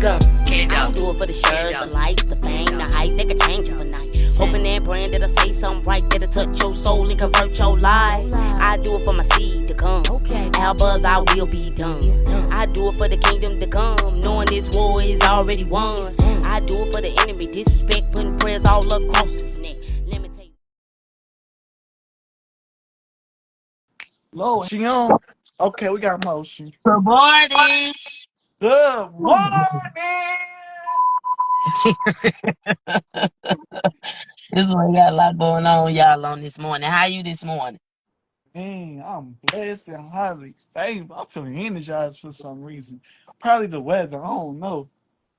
go. I don't do it for the shirts, the likes, the fame, the hype. They can change overnight. Hoping that brand that I say something right, that'll touch your soul and convert your life. I do it for my seed to come. Albert, I will be done. I do it for the kingdom to come, knowing this war is already won. I do it for the enemy, disrespect, putting prayers all across his neck. Let me tell you. Lord, she on. Okay, we got motion. Good morning. Good morning. This one got a lot going on, y'all, on this morning. How you this morning? Man, I'm blessed and highly favored. I'm feeling energized for some reason. Probably the weather. I don't know.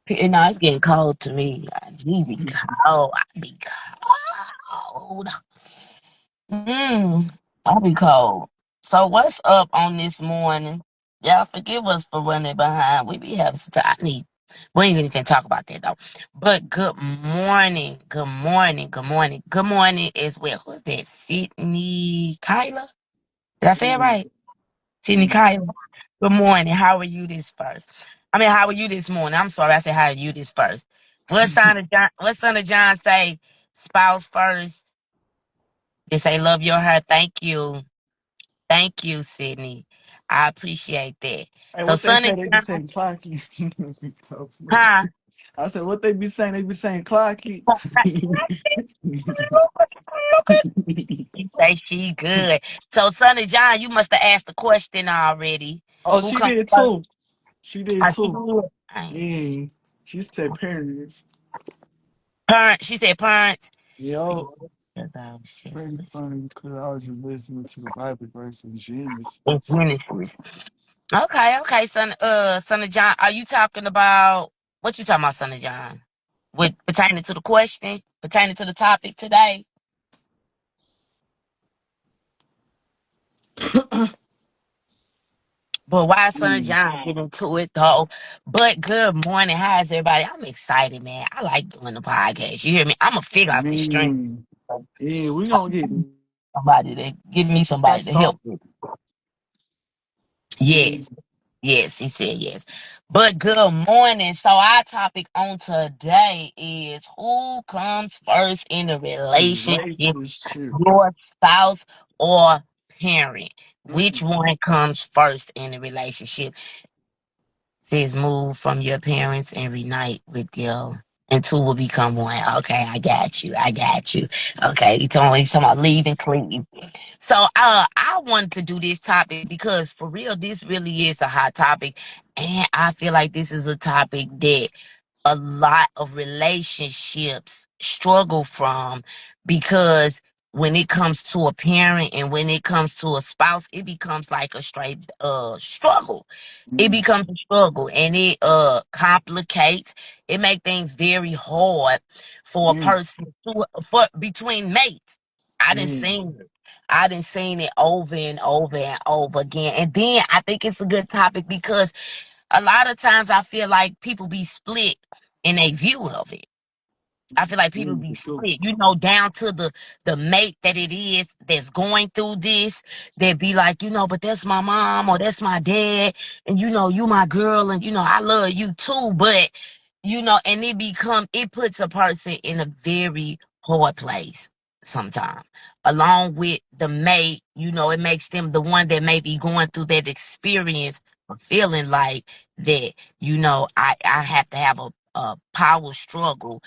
You know, it's getting cold to me. I be cold. I be cold. I be cold. So what's up on this morning? Y'all forgive us for running behind. We be having some time. We ain't even talk about that though. But good morning. Good morning. Good morning. Good morning as well. Who's that? Sydney Kyla? Did I say it Mm, right? Sydney mm, Kyla. Good morning. How are you this first? How are you this morning? I'm sorry, I said how are you this first. What son of John say? Spouse first. They say love your hair. Thank you. Thank you, Sydney. I appreciate that. Hey, So what they son of say? They be John, saying clocky. huh? I said, what they be saying? They be saying clocky. Look at she say she good. So son of John, you must have asked the question already. Oh, Who she comes did first? too. She did I see too. you. I ain't see Yeah. She said parents. parent. She said parents. Yo, Because I was just pretty listening. funny because I was just listening to the Bible verse in It's Genesis. Genesis. Okay, son of John. Are you talking about what you talking about, son of John? With pertaining to the question, pertaining to the topic today. But why son of Mm, John get into it though? But good morning. How's everybody? I'm excited, man. I like doing the podcast. You hear me? I'm gonna figure out this string. man. Yeah, we gonna get Somebody to give me somebody that's to help all. me. Yeah. Yes. Yes, he said yes. But good morning. So our topic on today is who comes first in the relationship, Relationship. your spouse or parent? Which Mm, one comes first in the relationship? Says move from your parents and reunite with your and two will become one. Okay, I got you. I got you. Okay, he's talking about leave and cleave. So I wanted to do this topic because for real, this really is a hot topic. And I feel like this is a topic that a lot of relationships struggle from because when it comes to a parent and when it comes to a spouse, it becomes like a straight struggle. It mm, becomes a struggle and it complicates. It make things very hard for a mm, person for between mates. I didn't mm. seen it. I didn't seen it over and over and over again. And then I think it's a good topic because a lot of times I feel like people be split in a view of it. I feel like people be For sure. split, down to the mate that it is that's going through this. That be like, but that's my mom or that's my dad, and you my girl, and I love you too. But and it puts a person in a very hard place sometimes. Along with the mate, it makes them the one that may be going through that experience of feeling like that. I have to have a power struggle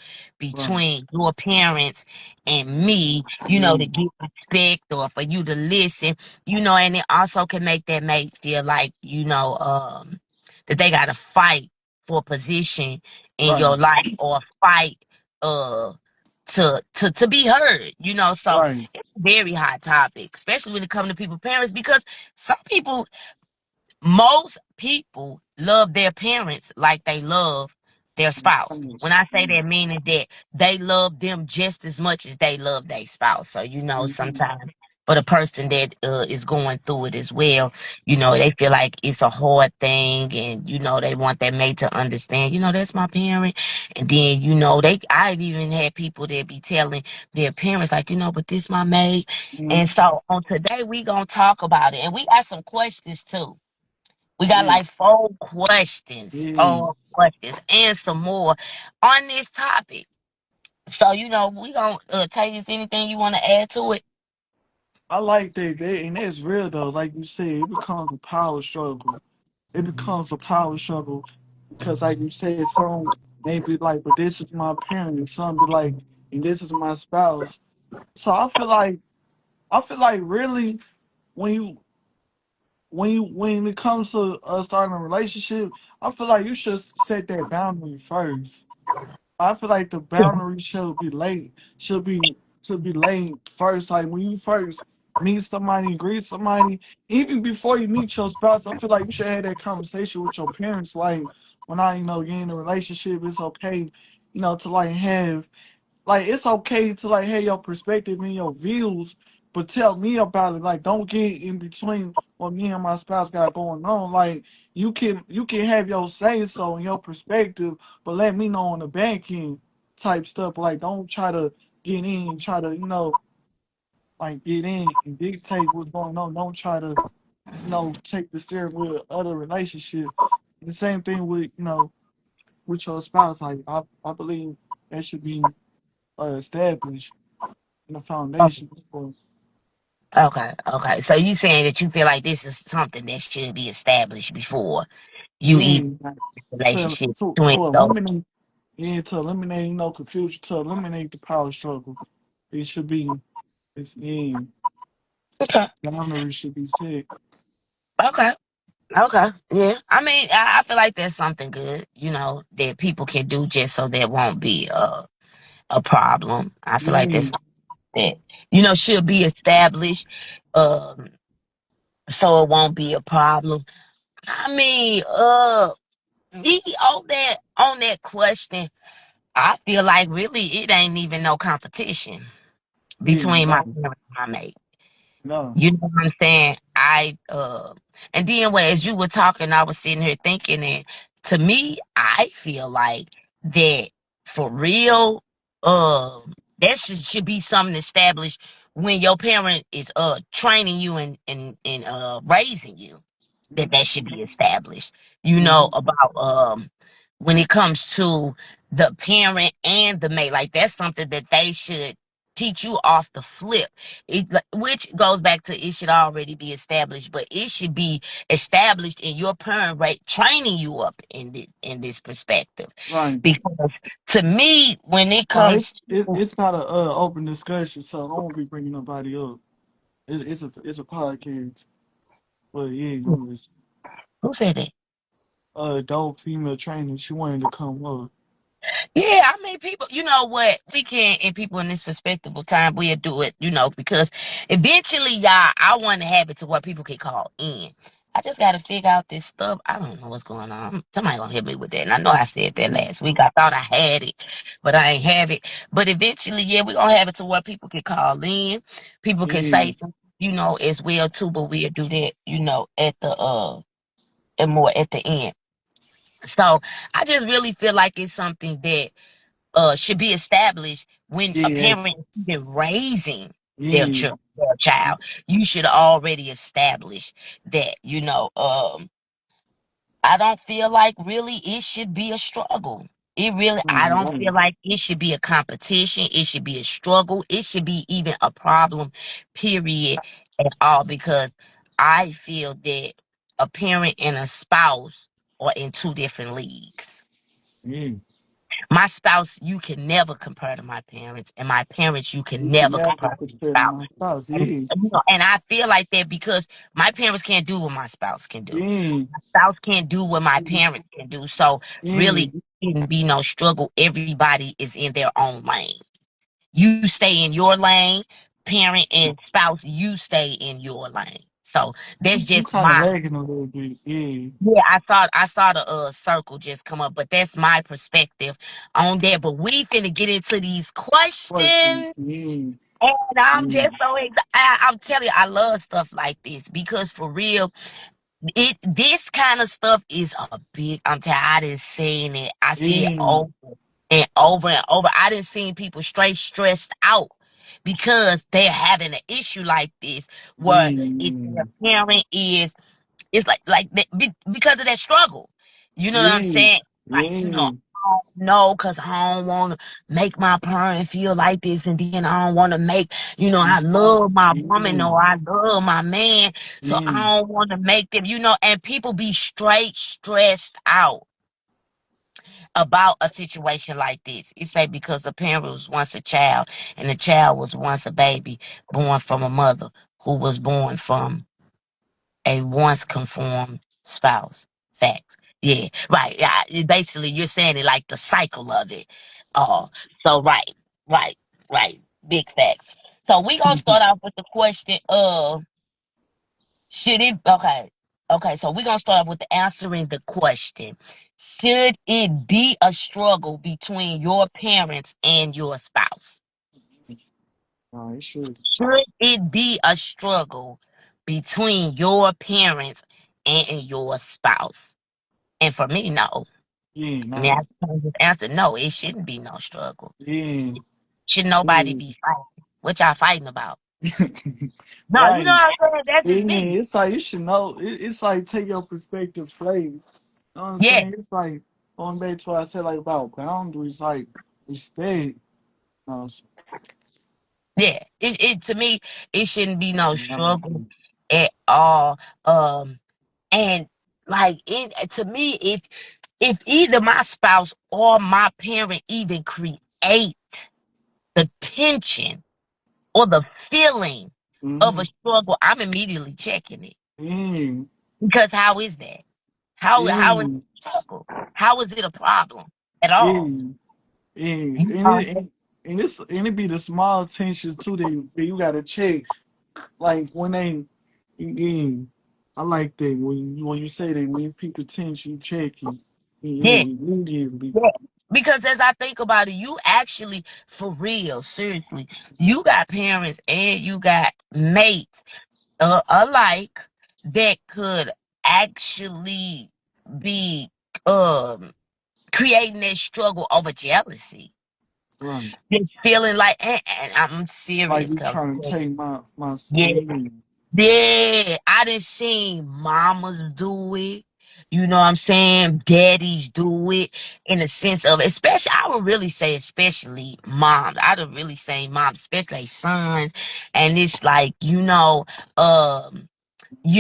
Right. between your parents and me, to Mm, get respect or for you to listen, and it also can make that mate feel like, that they gotta fight for position in right. your life or fight uh to be heard, so Right. it's a very hot topic, especially when it comes to people parents, because some people most people love their parents like they love their spouse. When I say that, Mm, meaning that they love them just as much as they love their spouse. So, mm, sometimes for the person that is going through it as well, they feel like it's a hard thing, and they want their mate to understand. That's my parent, and then I've even had people that be telling their parents like, but this my mate, mm, and so on today we gonna talk about it, and we got some questions too. We got Yeah. like four questions, Yes. and some more on this topic. So, we gonna take this. Anything you want to add to it? I like that, and that's real though. Like you said, it becomes a power struggle. It becomes a power struggle because, like you said, some may be like, "But this is my parent," some be like, "And this is my spouse." So I feel like really when you when it comes to starting a relationship, I feel like you should set that boundary first. I feel like the boundary should be laid first. Like when you first meet somebody, greet somebody, even before you meet your spouse, I feel like you should have that conversation with your parents. Like when get in a relationship, it's okay, to like have like it's okay to like have your perspective and your views, but tell me about it. Like don't get in between what me and my spouse got going on. Like you can have your say so and your perspective, but let me know on the back end type stuff. Like don't try to get in and try to, like get in and dictate what's going on. Don't try to, take the steering wheel of other relationship. The same thing with, with your spouse. Like I believe that should be established in the foundation before. Okay, okay. So you saying that you feel like this is something that should be established before you Yeah, even like, to relationship to between to those. eliminate yeah, to eliminate, confusion, to eliminate the power struggle. It should be it's yeah, Okay, boundaries should be set. okay, okay. Yeah. I mean, I feel like there's something good, that people can do just so there won't be a problem. I feel like Yeah, that's that should be established, um, so it won't be a problem. I mean, me on that question, I feel like really it ain't even no competition yeah, between my no, parents and my mate. no. You know what I'm saying? And then as you were talking, I was sitting here thinking, and to me, I feel like that for real, that should be something established when your parent is training you and raising you. That should be established. Mm-hmm. About when it comes to the parent and the mate, like that's something that they should teach you off the flip. Which goes back to it should already be established, but it should be established in your parent rate training you up in this perspective. Right. Because to me, when it No, it's comes it, to it's not a open discussion, so I won't be bringing nobody up. It's a podcast, but yeah, I'm just who said that? dope female trainer. She wanted to come up. Yeah, I mean, people, you know what? We can, and people in this respectable time, we'll do it, because eventually, y'all, I want to have it to where people can call in. I just got to figure out this stuff. I don't know what's going on. Somebody gonna help me with that. And I know I said that last week. I thought I had it, but I ain't have it. But eventually, yeah, we're gonna have it to where people can call in. People can Yeah, say, as well too, but we'll do that, at the and more at the end. So I just really feel like it's something that should be established when a yeah, parent is even raising yeah, their child. You should already establish that. I don't feel like really it should be a struggle. I don't right. feel like it should be a competition. It should be a struggle. It should be even a problem, period, at all. Because I feel that a parent and a spouse are in two different leagues. Yeah. My spouse, you can never compare to my parents, and my parents, you can You can never never compare to my compare to spouse. my spouse. And, Yeah, and I feel like that because my parents can't do what my spouse can do. yeah, My spouse can't do what my parents can do. So yeah, really, it can be no struggle. Everybody is in their own lane. You stay in your lane, parent and spouse, you stay in your lane. So that's you just kind of my lagging a little bit. Yeah. yeah, I saw the circle just come up, but that's my perspective on that. But we finna get into these Question. questions, Yeah, and I'm yeah, just so excited. I'm telling you, I love stuff like this because for real, this kind of stuff is a big. I'm telling you, I didn't seen it. I see it yeah, over and over and over. I didn't seen people straight stressed out because they're having an issue like this, where if yeah, their parent is It's because of that struggle. You know what I'm Yeah, saying? Like, yeah, no, because I don't want to make my parent feel like this, and then I don't want to make, I it's not, love my woman yeah, or I love my man, so yeah, I don't want to make them, and people be straight stressed out about a situation like this. It say because a parent was once a child, and the child was once a baby born from a mother who was born from a once conformed spouse. Facts. Yeah, right. Yeah, basically, you're saying it like the cycle of it. Oh, so right, right. Big facts. So we gonna start off with the question of should it? Okay. So we gonna start off with the answering the question: should it be a struggle between your parents and your spouse? no, it should. Should it be a struggle between your parents and your spouse? And for me, no. Yeah, I mean, no, I just answered no. It shouldn't be no struggle. yeah, Should nobody yeah. be fighting? What y'all fighting about? No, you know Right. what I'm saying? That's just Yeah, me. it's like you should know. It's like take your perspective straight. You know what I'm Yeah, saying? It's like going back to what I said like about boundaries, like respect. No, yeah. It to me, it shouldn't be no struggle at all. And like it to me, if either my spouse or my parent even create the tension or the feeling of mm-hmm. a struggle, I'm immediately checking it. Yeah, Because how is that? How is it yeah, a struggle? How is it a problem at all? yeah, yeah. You And know, it be the small tensions too that you gotta check. Like when they, yeah, I like that when you say that when people tense, you check it. yeah, Yeah, immediately. yeah. Because as I think about it, you actually, for real, seriously, you got parents and you got mates alike that could actually be um creating that struggle over jealousy. Right. Just feeling like, and I'm Like serious, you cause trying to take my yeah, yeah. yeah, I done seen mamas do it. You know what I'm saying? Daddies do it in the sense of, especially, I would really say, especially moms. I'd have really say moms, especially sons. And it's like, you're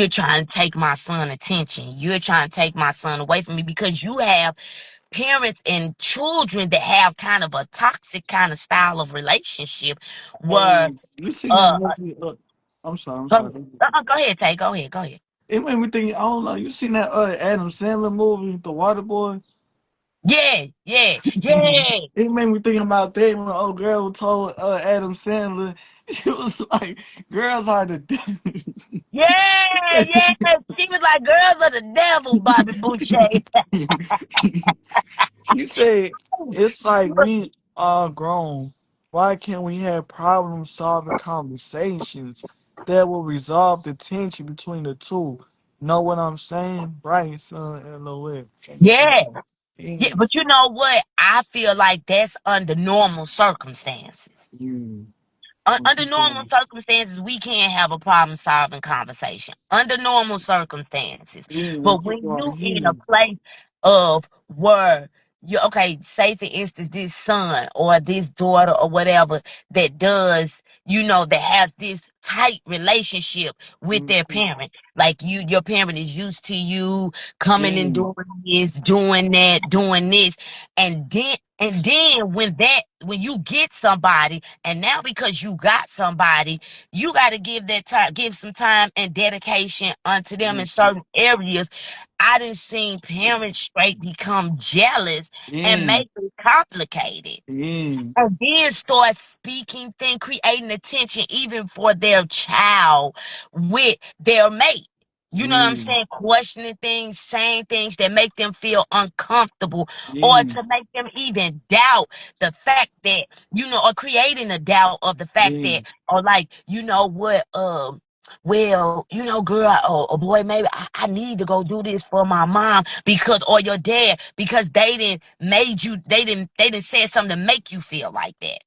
trying to take my son attention. You're trying to take my son away from me because you have parents and children that have kind of a toxic kind of style of relationship where, You seen that uh, movie? I'm go, sorry. go ahead, Tay, go ahead. It made me think. I don't know. You seen that Adam Sandler movie, The Water Boy? Yeah, yeah, yeah, It made me think about that when old girl told Adam Sandler, she was like, "Girls are the devil." yeah, yeah. She was like, girls are the devil, Bobby Boucher. She said, "It's like we are grown. Why can't we have problem-solving conversations that will resolve the tension between the two? Know what I'm saying? Right, son, LOL. Yeah, yeah, Yeah. but you know what? I feel like that's under normal circumstances. Yeah. Under normal circumstances, we can't have a problem solving conversation. Under normal circumstances. Yeah, when But when people are you in a heated. place of where you okay, say for instance, this son or this daughter or whatever that does, that has this tight relationship with their Mhm. parent. Like your parent is used to you coming and Yeah, doing this, doing that, doing this. And then when you get somebody, and now because you got somebody, you got to give some time and dedication unto them yeah, in certain areas. I done seen parents straight become jealous and yeah, make it complicated. yeah, And then start speaking things, creating attention even for their child with their mate. You know what I'm yeah, saying? Questioning things, saying things that make them feel uncomfortable or to yes, make them even doubt the fact that, or creating a doubt of the fact yeah, that, or like, what, well, girl, or boy, maybe I need to go do this for my mom because, or your dad, because they didn't say something to make you feel like that.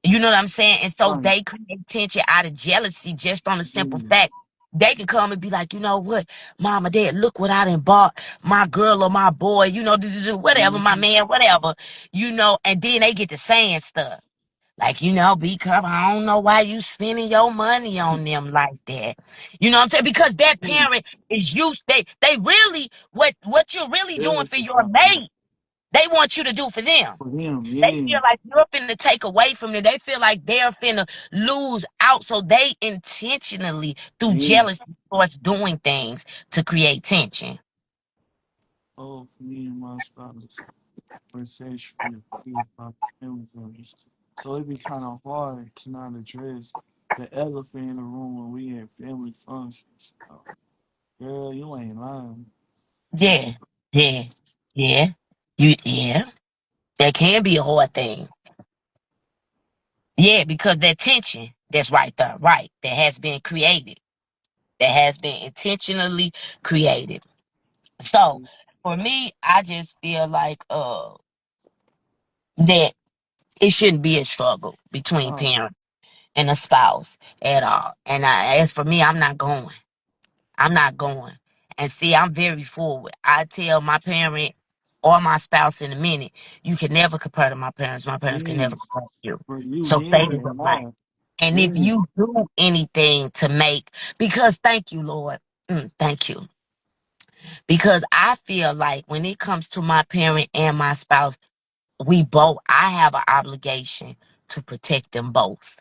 You know what I'm saying? And so right, they create tension out of jealousy just on the simple yeah, fact. they can come and be like, you know what, mama, dad, look what I done bought my girl or my boy, you know, whatever, my Mhm. man, whatever, you know, and then they get to saying stuff. Like, you know, be careful. I don't know why you spending your money on them like that. You know what I'm saying? Because that Yeah. parent is used, they really, what you're really doing Jealous for or your something. mate, they want you to do for them. For them, They yeah. feel like you're finna take away from them. They feel like they're finna lose out. So they intentionally, through Yeah. jealousy, starts doing things to create tension. Oh, for me and my spouse, we're sexually abused by family members. So it'd be kind of hard to not address the elephant in the room when we at family functions. So, girl, you ain't lying. Yeah, yeah, yeah. Yeah. That can be a hard thing. Yeah, because that tension that's right there, right, that has been created, that has been intentionally created. So for me, I just feel like that it shouldn't be a struggle between Right. parents and a spouse at all. And as for me, I'm not going. I'm not going. And see, I'm very forward. I tell my parent or my spouse in a minute, you can never compare to my parents. My parents can Yeah. never compare to you. For you, So yeah, stay in they your lane. not. And if Yeah. you do anything to make, because thank you, Lord. Thank you. Because I feel like when it comes to my parent and my spouse, I have an obligation to protect them both.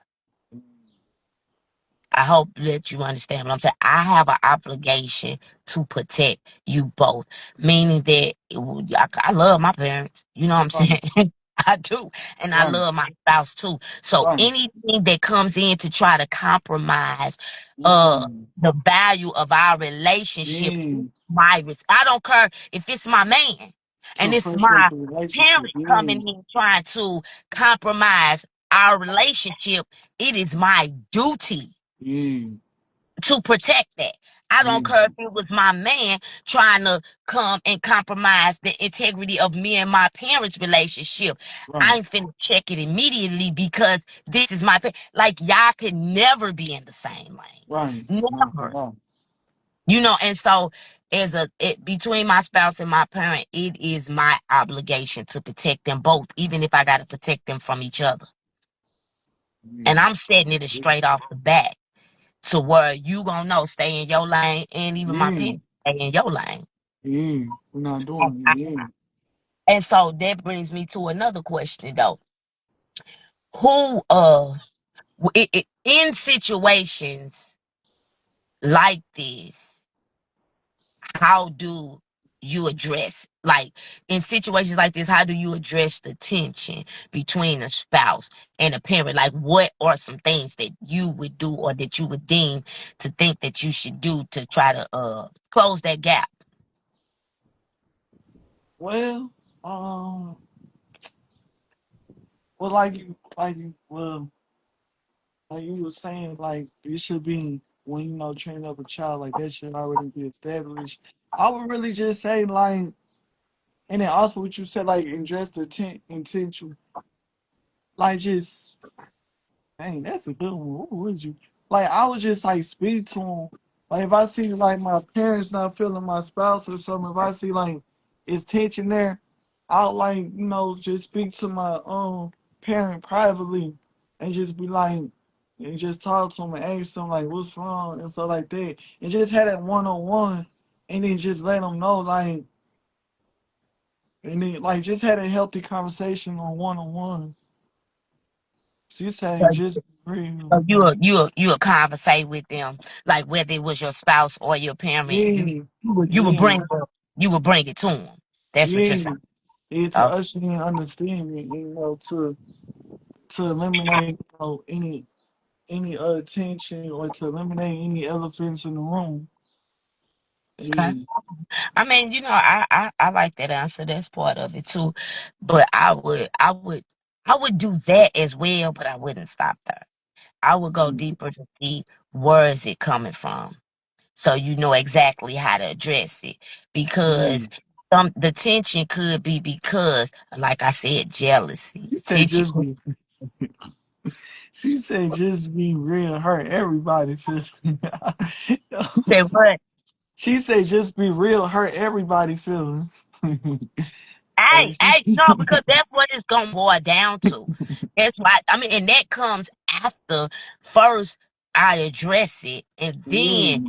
I hope that you understand what I'm saying. I have an obligation to protect you both, meaning that I love my parents. You know what I'm Right. saying? I do. And I Right. love my spouse too. So Right. anything that comes in to try to compromise Mm. the value of our relationship, Yeah. I don't care if it's my man and To it's frustrate my the relationship. parent Yeah. coming in trying to compromise our relationship. It is my duty Yeah. to protect that. I don't Yeah. care if it was my man trying to come and compromise the integrity of me and my parents' relationship. Right. I'm finna check it immediately because this is my like y'all can never be in the same Right. lane. Not Never. at all. You know, and so between my spouse and my parent, it is my obligation to protect them both, even if I gotta protect them from each other. And Yeah. I'm setting it straight off the bat to where you gonna know stay in your lane, and even my Yeah. parents stay in your lane. Yeah. We're not And, doing I- it. Yeah. and so that brings me to another question though. Who in situations like this, how do you address, like, in situations like this, how do you address the tension between a spouse and a parent? Like, what are some things that you would do or that you would deem to think that you should do to try to close that gap? Well, well, like you were saying, like it should be when you know train up a child, like that should already be established. I would really just say like, and then also what you said, like address the intention, like just, dang, that's a good one. What would you like? I would just like speak to him. Like if I see like my parents not feeling my spouse or something, if I see like it's tension there, I'll like just speak to my parent privately and just be like and just talk to him and ask him like what's wrong and stuff like that, and just have that 1-on-one, and then just let them know like, and then like just had a healthy conversation on 1-on-one. She saying just be real. So you will conversate with them, like whether it was your spouse or your parent. You Yeah, you would you would yeah, bring you would bring it to them. That's what you're yeah. saying. Yeah, to Oh, usher in understanding, to eliminate any tension, or to eliminate any elephants in the room. okay. Yeah, I mean, I like that answer. That's part of it too. But I would do that as well, but I wouldn't stop there. I would go mm, deeper to see where is it coming from, so you know exactly how to address it. Because mm. the tension could be because, like I said, jealousy. You The said tension just could be She said, "Just be real, hurt everybody feelings." Say what? She said, "Just be real, hurt everybody feelings." Hey, No, because that's what it's gonna boil down to. That's why I mean, and that comes after first I address it, and then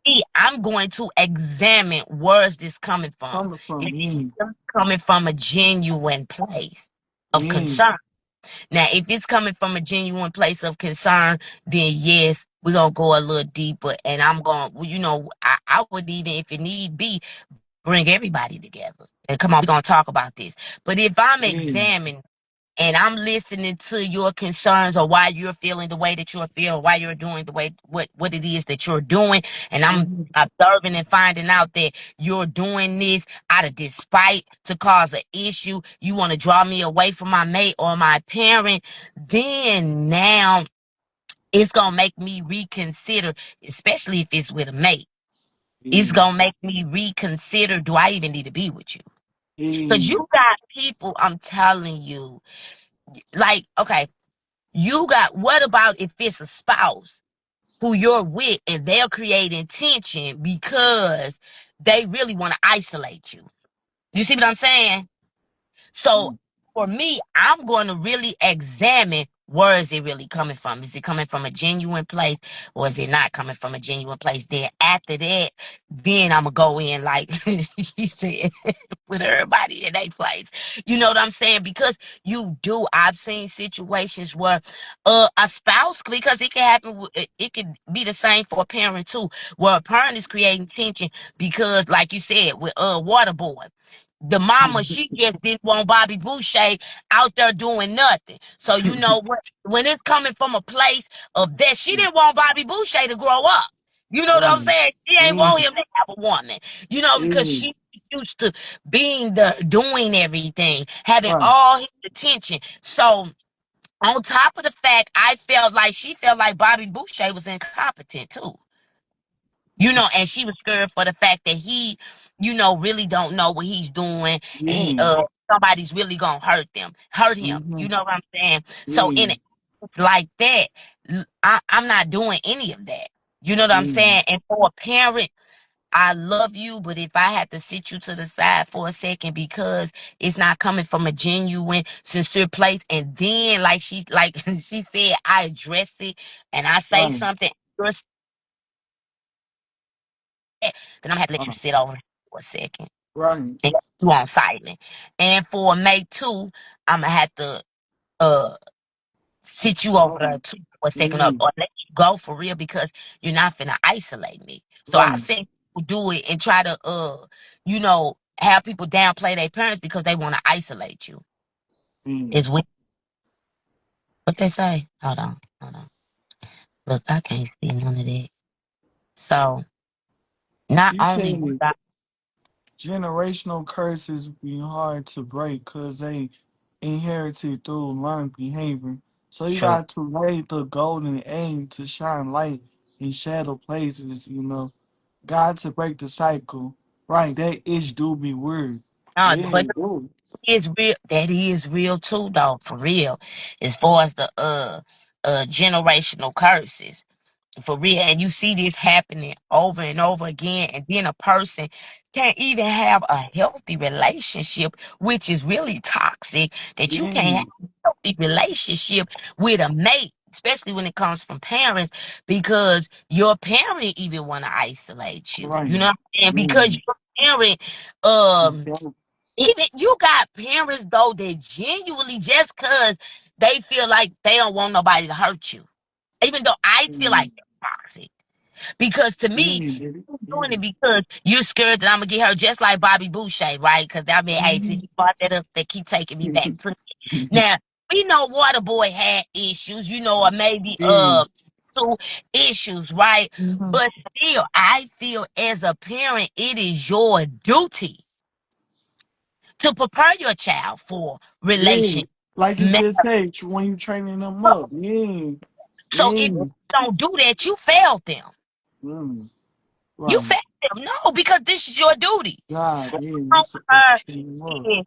yeah, I'm going to examine where is this coming from. coming from Is me, it coming from a genuine place of yeah, concern? Now, if it's coming from a genuine place of concern, then yes, we're gonna go a little deeper, and I'm gonna, I would even, if it need be, bring everybody together. And come on, we're gonna talk about this. But if I'm yeah, examining and I'm listening to your concerns or why you're feeling the way that you're feeling, why you're doing the way what it is that you're doing, and I'm mhm, observing and finding out that you're doing this out of despite to cause an issue, you want to draw me away from my mate or my parent, then now it's gonna make me reconsider, especially if it's with a mate. It's yeah, gonna make me reconsider, do I even need to be with you? Because yeah, you got people, I'm telling you, like, okay, you got, what about if it's a spouse who you're with and they're creating tension because they really want to isolate you? You see what I'm saying? So mm, for me, I'm going to really examine where is it really coming from? Is it coming from a genuine place or is it not coming from a genuine place? Then after that, then I'm going to go in like she said, with everybody in their place. You know what I'm saying? Because I've seen situations where a spouse, because it can happen, it could be the same for a parent too, where a parent is creating tension because, like you said, with Waterboy. The mama, she just didn't want Bobby Boucher out there doing nothing. So you know what? When it's coming from a place of that, she didn't want Bobby Boucher to grow up. You know what I'm right, saying? She ain't yeah, want him to have a woman. You know, because yeah, she used to being the doing everything, having right, all his attention. So on top of the fact, she felt like Bobby Boucher was incompetent too. And she was scared for the fact that he, really don't know what he's doing, and yeah, somebody's really gonna hurt him. mhm, You know what I'm saying? So yeah, in it like that, I'm not doing any of that. You know what I'm yeah, saying? And for a parent, I love you, but if I had to sit you to the side for a second because it's not coming from a genuine, sincere place, and then like she said, I address it and I say right, something, then I'm gonna have to let you uh, sit over for a second right, and you on silent. And for May 2, I'm gonna have to uh sit you over there right, too for a second, yeah, or let you go for real because you're not finna isolate me. So I've right, seen people do it and try to have people downplay their parents because they want to isolate you. yeah. Is what they say. Hold on. Look, I can't see none of that. So not She only said was I generational curses be hard to break because they inherited through learned behavior. So you true. got to lay the golden aim to shine light in shadow places, God to break the cycle. Right, that is do be weird. Yeah, But dude. is real. That is real too, though, for real. As far as the generational curses, for real. And you see this happening over and over again, and then a person can't even have a healthy relationship, which is really toxic. That you can't Yeah, have a healthy relationship with a mate. Especially when it comes from parents, because your parent even want to isolate you. right. You know what I'm saying? Because Yeah. your parent, um, even you got parents though that genuinely just cause they feel like they don't want nobody to hurt you. Even though I feel Yeah, like they're toxic. Because to yeah, me, baby. you're Yeah. doing it because you're scared that I'm gonna get hurt just like Bobby Boucher, right? Because I mean, hey, since Mhm. you brought that up, they keep taking me back to it. Now, we know Waterboy had issues, or maybe Yeah. two issues, right? Mhm. But still, I feel as a parent, it is your duty to prepare your child for Yeah. relation. Like you ma- just said, when you training them up. Yeah. So if Yeah. you don't do that, you failed them. Mm. You Right. failed them. No, because this is your duty. God, yeah, you On supposed to her train them up. is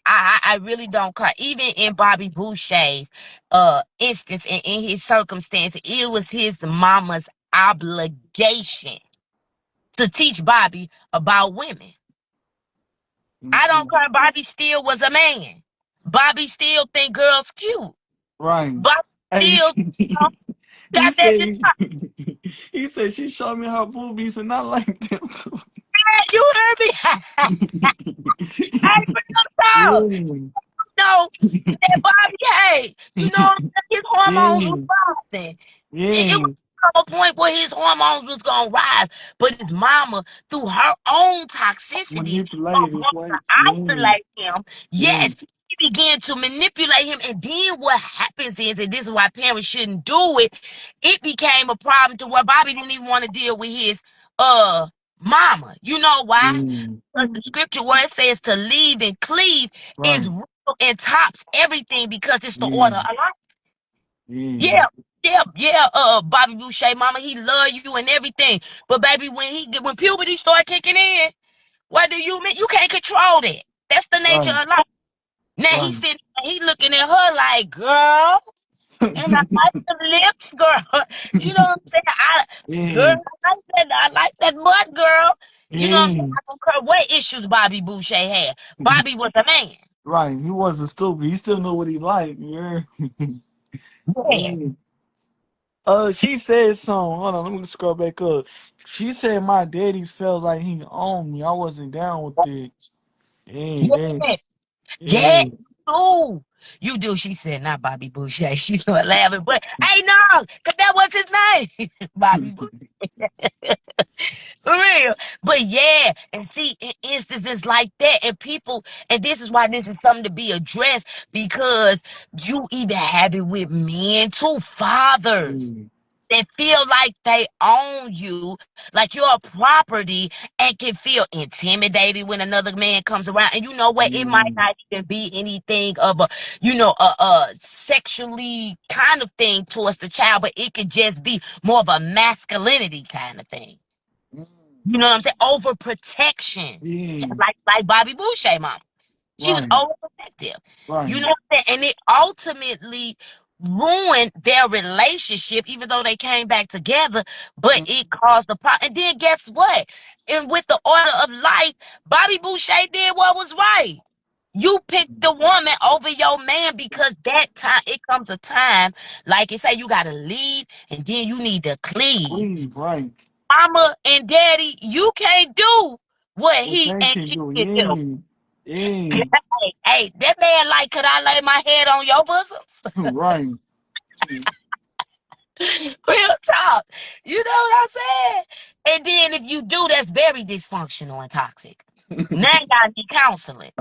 I really don't care. Even in Bobby Boucher's instance and in his circumstance, it was his mama's obligation to teach Bobby about women. I don't Mhm. care. Bobby still was a man. Bobby still think girls cute. Right. Bobby Hey, still he got that said desire. he said she showed me her boobies and I like them too. You heard me? Hey, real talk. Yeah. No, that Bobby, hey, you know his hormones was Yeah. rising. It was Yeah. a point where his hormones was gonna rise, but his mama, through her own toxicity, of Manipulative, wanting like, to yeah. isolate him, Yeah. yes, he began to manipulate him. And then what happens is, and this is why parents shouldn't do it, it became a problem to where Bobby didn't even want to deal with his uh mama. You know why? Yeah. Because the scripture where it says to leave and cleave is Right. real and tops everything because it's the order Yeah. of life. Yeah. Yeah, yeah, Bobby Boucher, mama, he love you and everything. But baby, when puberty start kicking in, what do you mean? You can't control that. That's the nature Right. of life. Now Right. he's sitting, he looking at her like, girl, and I like the lips, girl. You know what I'm saying? Girl, Yeah. I like that butt, girl. You know what I'm saying? Yeah. I don't care what issues Bobby Boucher had. Bobby was a man. Right. He wasn't stupid. He still knew what he liked. Yeah. Yeah. Yeah. She said something. Hold on, let me scroll back up. She said my daddy felt like he owned me. I wasn't down with it. Yeah, Yeah. Yeah, yeah, ooh, you do. She said, not Bobby Boucher. She's not laughing, but hey, no, because that was his name, yeah. Bobby Boucher, for real. But yeah, and see, in instances like that, and people, and this is why this is something to be addressed because you even have it with men too, fathers Yeah. that feel like they own you, like you're a property, and can feel intimidated when another man comes around. And you know what? It might Mm, not even be anything of a sexually kind of thing towards the child, but it could just be more of a masculinity kind of thing. mm. You know what I'm saying? Overprotection. Just Yeah, like Bobby Boucher, mom. She was right, overprotective. You right. know what I'm saying? And it ultimately ruined their relationship, even though they came back together, but Mm, it caused a problem. And then guess what? And with the order of life, Bobby Boucher did what was right. You picked the woman over your man because that time it comes a time, like you say, you gotta leave and then you need to cleave. Leave, right. Mama and daddy, you can't do what What he they and can she do, can do. yeah, yeah, Hey, that man like, could I lay my head on your bosoms? right. Real talk. You know what I'm saying? And then if you do, that's very dysfunctional and toxic. Now you gotta need counseling.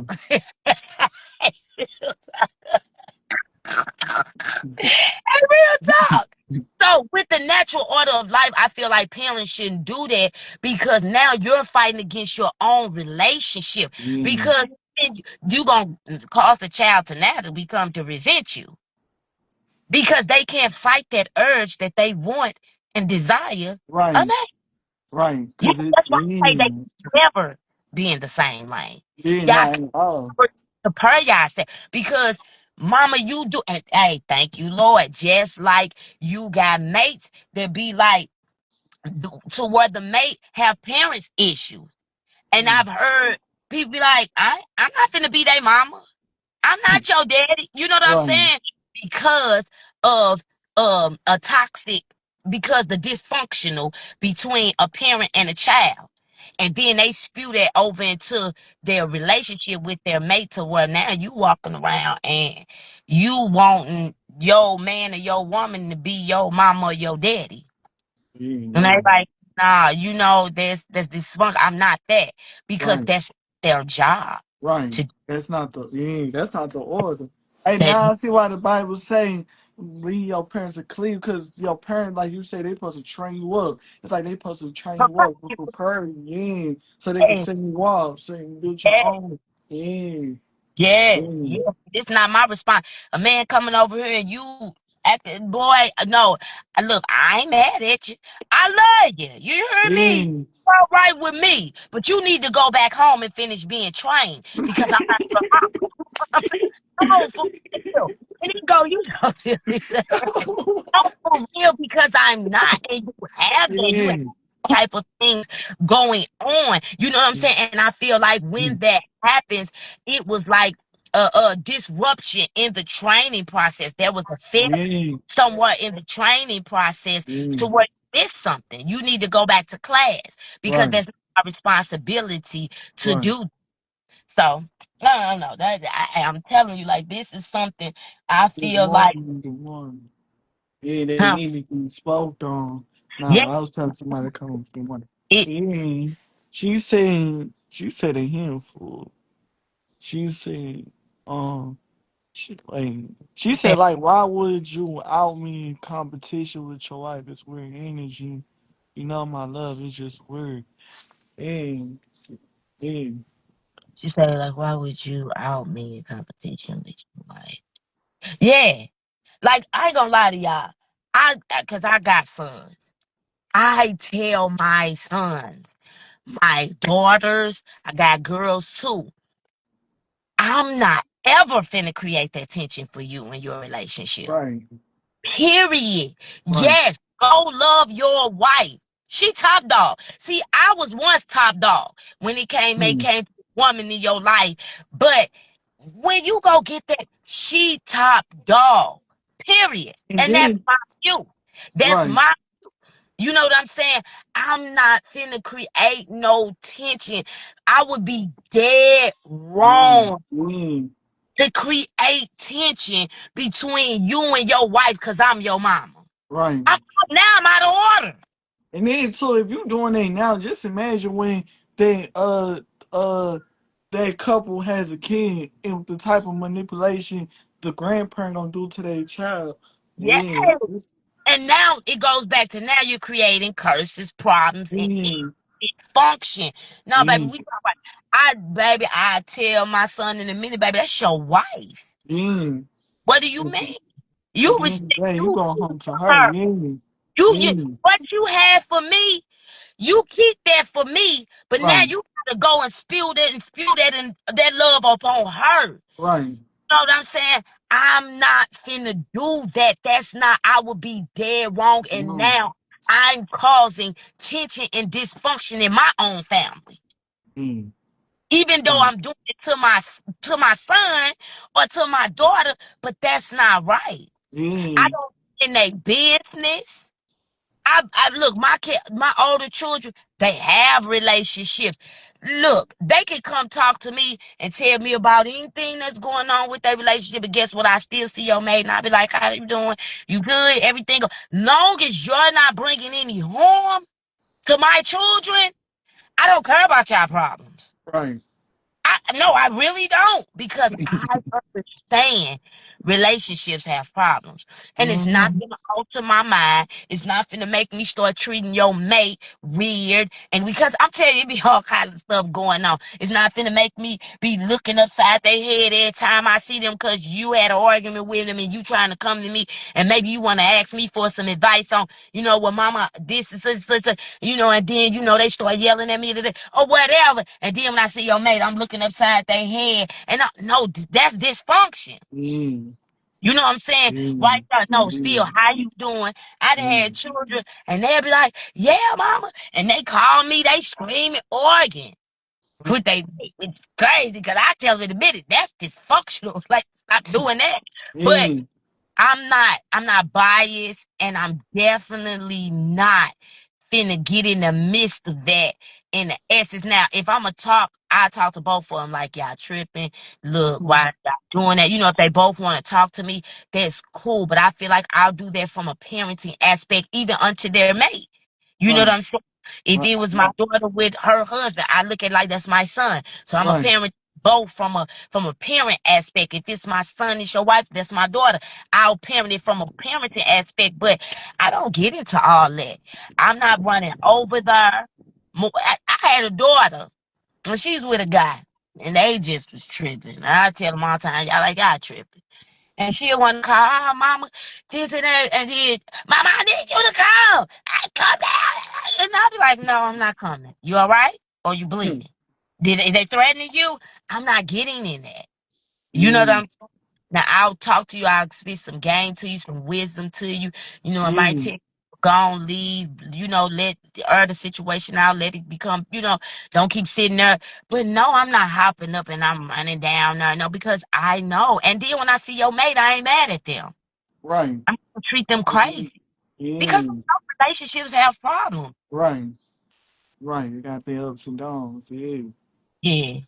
Real talk. So with the natural order of life, I feel like parents shouldn't do that because now you're fighting against your own relationship Yeah, because you gonna cause the child to now to become to resent you because they can't fight that urge that they want and desire a right, man. right. Yeah, Cause it's that's why I say yeah, they never be in the same lane. yeah, Y'all not at all. prepare yourself because mama, you do and hey, thank you, Lord. Just like you got mates that be like to where the mate have parents issue. And Mm, I've heard people be like, I'm not finna be their mama. I'm not your daddy. You know what I'm right. saying? Because of a toxic, because the dysfunctional between a parent and a child. And then they spew that over into their relationship with their mate to where now you walking around and you wanting your man or your woman to be your mama or your daddy. Yeah, And they right, like, nah, you know, there's dysfunction. I'm not that because right. that's their job Right. to That's not the order. Hey, that. now I see why the Bible saying leave your parents to cleave, because your parents, like you say, they supposed to train you up. It's like they supposed to train you up, prepare you, yeah, so they can Yes, send you off, so you can build your yes, own. Yeah, yes, yeah, yes. It's not my response. A man coming over here and you Boy, no. Look, I ain't mad at you. I love you. You heard me? Yeah. All right with me. But you need to go back home and finish being trained because I'm not your mom. No, for real. And then go, you know, no, for real, because I'm not, and you have that. You have Yeah. type of things going on. You know what I'm saying? And I feel like when that happens, it was like a disruption in the training process. There was a failure Yeah. somewhat in the training process Yeah. to where you missed something. You need to go back to class because Right. that's our responsibility to Right. do. So, no, no, no. I'm telling you, like, this is something I It feel like, wasn't the one. Yeah, they huh, needed to be spoke on. yeah, Nah, I was telling somebody to come from one. it, Yeah. She said a handful. She said, she said like, why would you out me in competition with your wife? It's weird energy. You know, my love is just weird. And and she said, like, why would you out me in competition with you? Like, yeah, like, I ain't gonna lie to y'all. Cause I got sons. I tell my sons, my daughters, I got girls too. I'm not ever finna create that tension for you in your relationship. right, Period. right. Yes, go love your wife. She top dog. See, I was once top dog when it Mm. came to a woman in your life. But when you go get that, she top dog. Period. And And that's then my you. That's right. my, you know what I'm saying? I'm not finna create no tension. I would be dead Mm. wrong Mm. to create tension between you and your wife because I'm your mama. Right. Now I'm out of order. And then so if you doing that now, just imagine when they uh that couple has a kid and the type of manipulation the grandparent gonna do to their child. Yeah. Yeah. And now it goes back to now you're creating curses, problems, and Yeah. dysfunction. No, baby, Yeah. we talk about I tell my son in a minute, baby, that's your wife. Yeah. What do you At mean? at You the end of respect the day, you you go home to her. her. Yeah. You Yeah. what you had for me, you keep that for me, but now Right. you gotta go and spew that and that love upon her. Right. Know what I'm saying? I'm not finna do that. That's not, I would be dead wrong. And No. now I'm causing tension and dysfunction in my own family. Yeah. Even though Right. I'm doing it to my son or to my daughter, but that's not right. I Yeah. don't in their business. I look, my older children, they have relationships. Look, they can come talk to me and tell me about anything that's going on with their relationship. And guess what? I still see your mate, and I be like, "How you doing? You good? Everything go." Long as you're not bringing any harm to my children, I don't care about y'all problems. Right. I really don't because I understand relationships have problems. And it's not Mm-hmm. gonna alter my mind. It's not gonna make me start treating your mate weird. And because I'm telling you, it be all kinds of stuff going on. It's not gonna make me be looking upside their head every time I see them because you had an argument with them and you trying to come to me and maybe you want to ask me for some advice on, well, mama, this is this, and then they start yelling at me or whatever. And then when I see your mate, I'm looking upside their head, and no, that's dysfunction. Yeah. You know what I'm saying? Yeah. Right now, no, still, Yeah. how you doing? I done Yeah. had children, and they'll be like, "Yeah, mama," and they call me, they screaming, arguing with they. It's crazy because I tell them in a minute that's dysfunctional. Like, stop doing that. But Yeah. I'm not biased, and I'm definitely not finna get in the midst of that in the essence. Now, if I'ma talk, I talk to both of them like y'all tripping. Look, Mhm. why y'all doing that? If they both want to talk to me, that's cool. But I feel like I'll do that from a parenting aspect, even unto their mate. You know what Right. I'm saying? If Right. it was my daughter with her husband, I look at it like that's my son. So I'm a Right. parent both from a parent aspect. If it's my son, it's your wife, that's my daughter. I'll parent it from a parenting aspect, but I don't get into all that. I'm not running over there. I had a daughter, and she's with a guy, and they just was tripping. I tell them all the time, y'all like y'all tripping. And she'll want to call her mama, this and that, and then, Mama, I need you to come. I come down. And I'll be like, no, I'm not coming. You all right? Or you bleeding? Did they threatening you? I'm not getting in that. You know what Yeah, I'm Now I'll talk to you. I'll spit some game to you, some wisdom to you. You know, it might yeah, take go on, leave. You know, let the situation out. Let it become. You know, don't keep sitting there. But no, I'm not hopping up and I'm running down there. No, because I know. And then when I see your mate, I ain't mad at them. right. I'm gonna treat them Yeah, crazy because yeah, some relationships have problems. right, right. You got the ups and downs. Yeah, Yeah.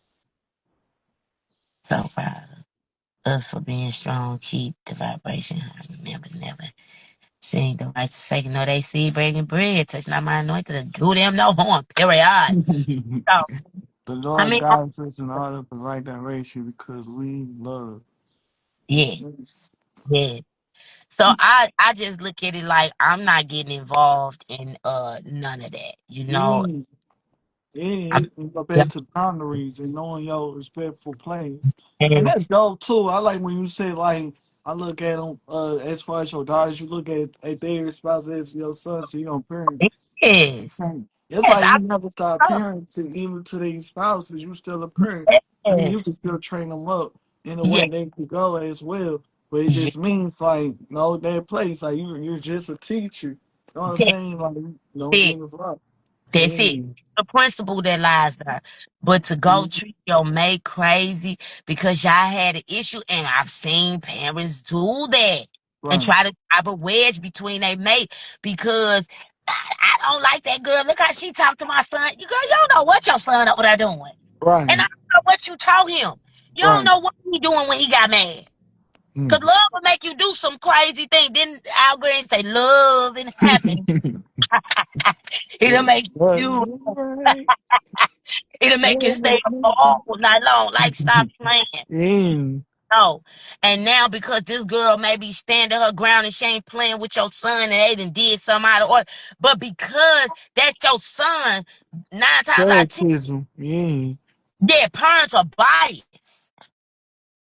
So proud of us for being strong. Keep the vibration high. Remember, never. Seeing the righteous forsaken, no, they see breaking bread, touch not my anointed, to do them no harm, period. the So, I Lord mean, guides us in all of the right direction because we love. yeah, Yes. yeah. So I just look at it like I'm not getting involved in none of that. You know, Yeah, yeah, I'm it go yeah, back to boundaries and knowing your respectful place. And and that's dope too. I like when you say like I look at them as far as your daughters, you look at their spouse as your son, so you don't parent. it is. It's Yes, like you never stop I parenting, even to these spouses. You still a parent. And you yes, can still train them up in the yes, way they could go as well. But it just means like know their place. Like you're just a teacher. You know what I'm yes, saying? Like don't yes. get involved. That's it. Yeah. The principle that lies there. But to go treat your mate crazy because y'all had an issue, and I've seen parents do that and Right. try to drive a wedge between their mate because I don't like that girl. Look how she talked to my son. You girl, you don't know what your son over there doing. And I Right. don't know what you taught him. You don't Right. know what he doing when he got mad. Cause Mm. love will make you do some crazy thing. Then Al Green say love and happiness. It'll make you Right. It'll make you stay up all night long. Like, stop playing. Mm. No. And now because this girl may be standing her ground and she ain't playing with your son and they done did something out of order. But because that's your son, 9 times out of 10, Favoritism. Yeah. yeah, parents are biased.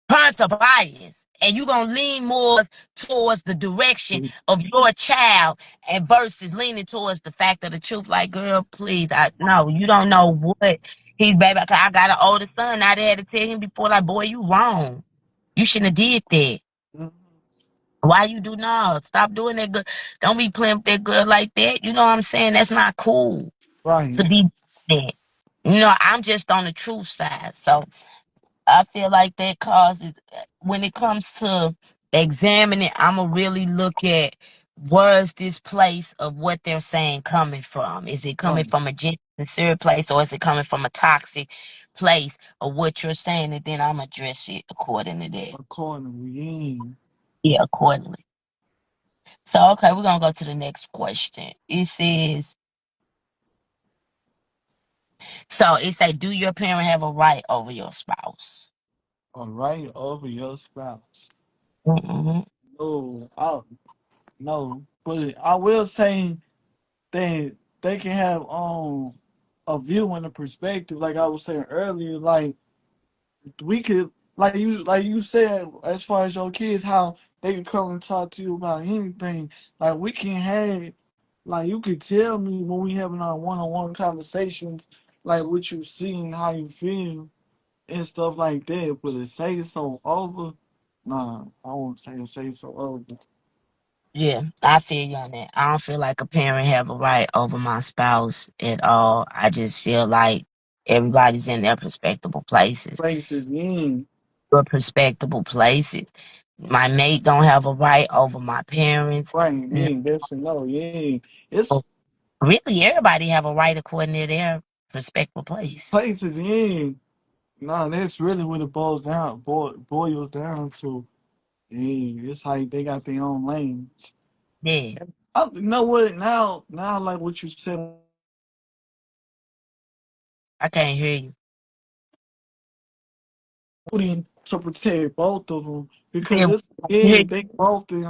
Parents are biased. And you're gonna lean more towards the direction of your child and versus leaning towards the fact of the truth. Like, girl, please, no, you don't know what he's baby. 'Cause I got an older son. I had to tell him before, like, boy, you wrong. You shouldn't have did that. Mhm. Why you do now? Stop doing that girl. Don't be playing with that girl like that. You know what I'm saying? That's not cool to Right. be that. You know, I'm just on the truth side. So I feel like that causes, when it comes to examining, I'm going to really look at where's this place of what they're saying coming from? Is it coming Right. from a genuine, sincere place, or is it coming from a toxic place of what you're saying? And then I'm going to address it according to that. Accordingly. Yeah. Yeah, accordingly. So, okay, we're going to go to the next question. It says, so it say, do your parent have a right over your spouse? All right over your spouse. Mm-hmm. No, no. But I will say that they can have a view and a perspective, like I was saying earlier, like we could like you said, as far as your kids, how they can come and talk to you about anything. Like we can have like you could tell me when we having our one on one conversations, like what you see and how you feel and stuff like that. But to say so over, nah, I won't say so over. Yeah, I feel you on that. I don't feel like a parent have a right over my spouse at all. I just feel like everybody's in their respectable places. Places in. But respectable places. My mate don't have a right over my parents. Right, No, yeah, that's a no, yeah. It's really, everybody have a right according to their respectable place. places in. Nah, that's really what it boils down to. Yeah, it's like they got their own lanes. Yeah, You know what? Now, like what you said, I can't hear you. to protect both of them because Yeah, it's I can hear yeah, you. they both in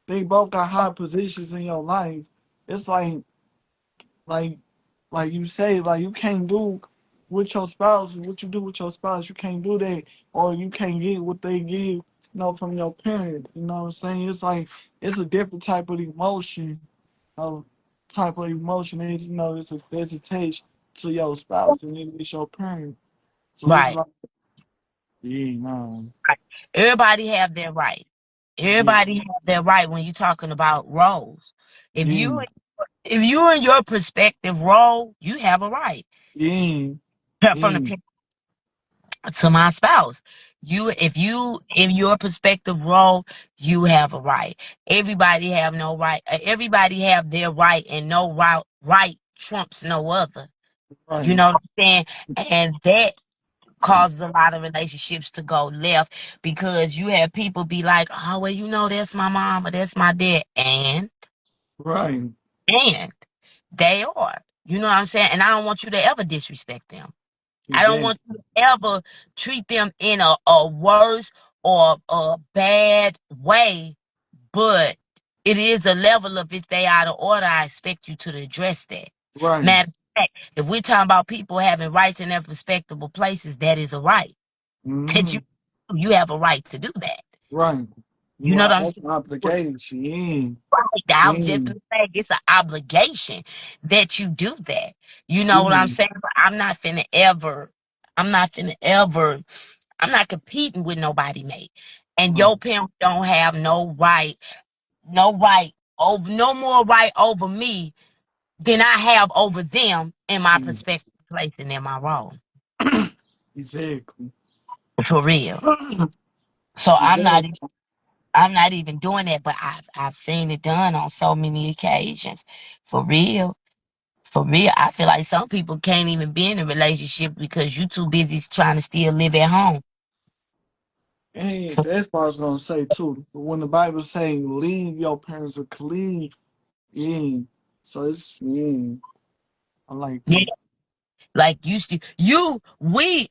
they both got high positions in your life. It's like like you say, like you can't do. with your spouse, what you do with your spouse, you can't do that, or you can't get what they give, from your parents. You know what I'm saying? It's like it's a different type of emotion, of type of emotion. Is it's attached to your spouse, and it's your parent. So it's Right. like, yeah, no, Right. Everybody have their right. yeah, Everybody have their right when you're talking about roles. If yeah, you if you're in your perspective role, you have a right. yeah, From yeah, the to my spouse. You in your perspective role, you have a right. Everybody have no right. Everybody have their right, and no right trumps no other. You right, know what I'm saying? And that causes a lot of relationships to go left because you have people be like, oh well, that's my mom or that's my dad, right, and they are. You know what I'm saying? And I don't want you to ever disrespect them. I don't exactly, want you to ever treat them in a worse or a bad way, but it is a level of if they out of order, I expect you to address that. right, Matter of fact, if we're talking about people having rights in their respectable places, that is a right. That mm-hmm, you have a right to do that. right. You You know what are I'm that's saying? an obligation. Yeah, Right. I was just yeah, gonna say it's an obligation that you do that. You know what I'm yeah, saying? But I'm not finna ever I'm not competing with nobody, mate. And right, your parents don't have no right over, no more right over me than I have over them in my yeah. perspective, place, and in my role. Exactly. For real. So Exactly. I'm not even doing that, but I've seen it done on so many occasions. For real. For real. I feel like some people can't even be in a relationship because you too busy trying to still live at home. Hey, that's what I was gonna say too. When the Bible saying leave your parents or cleave, yeah. So it's yeah. I like Yeah. that. Like you still we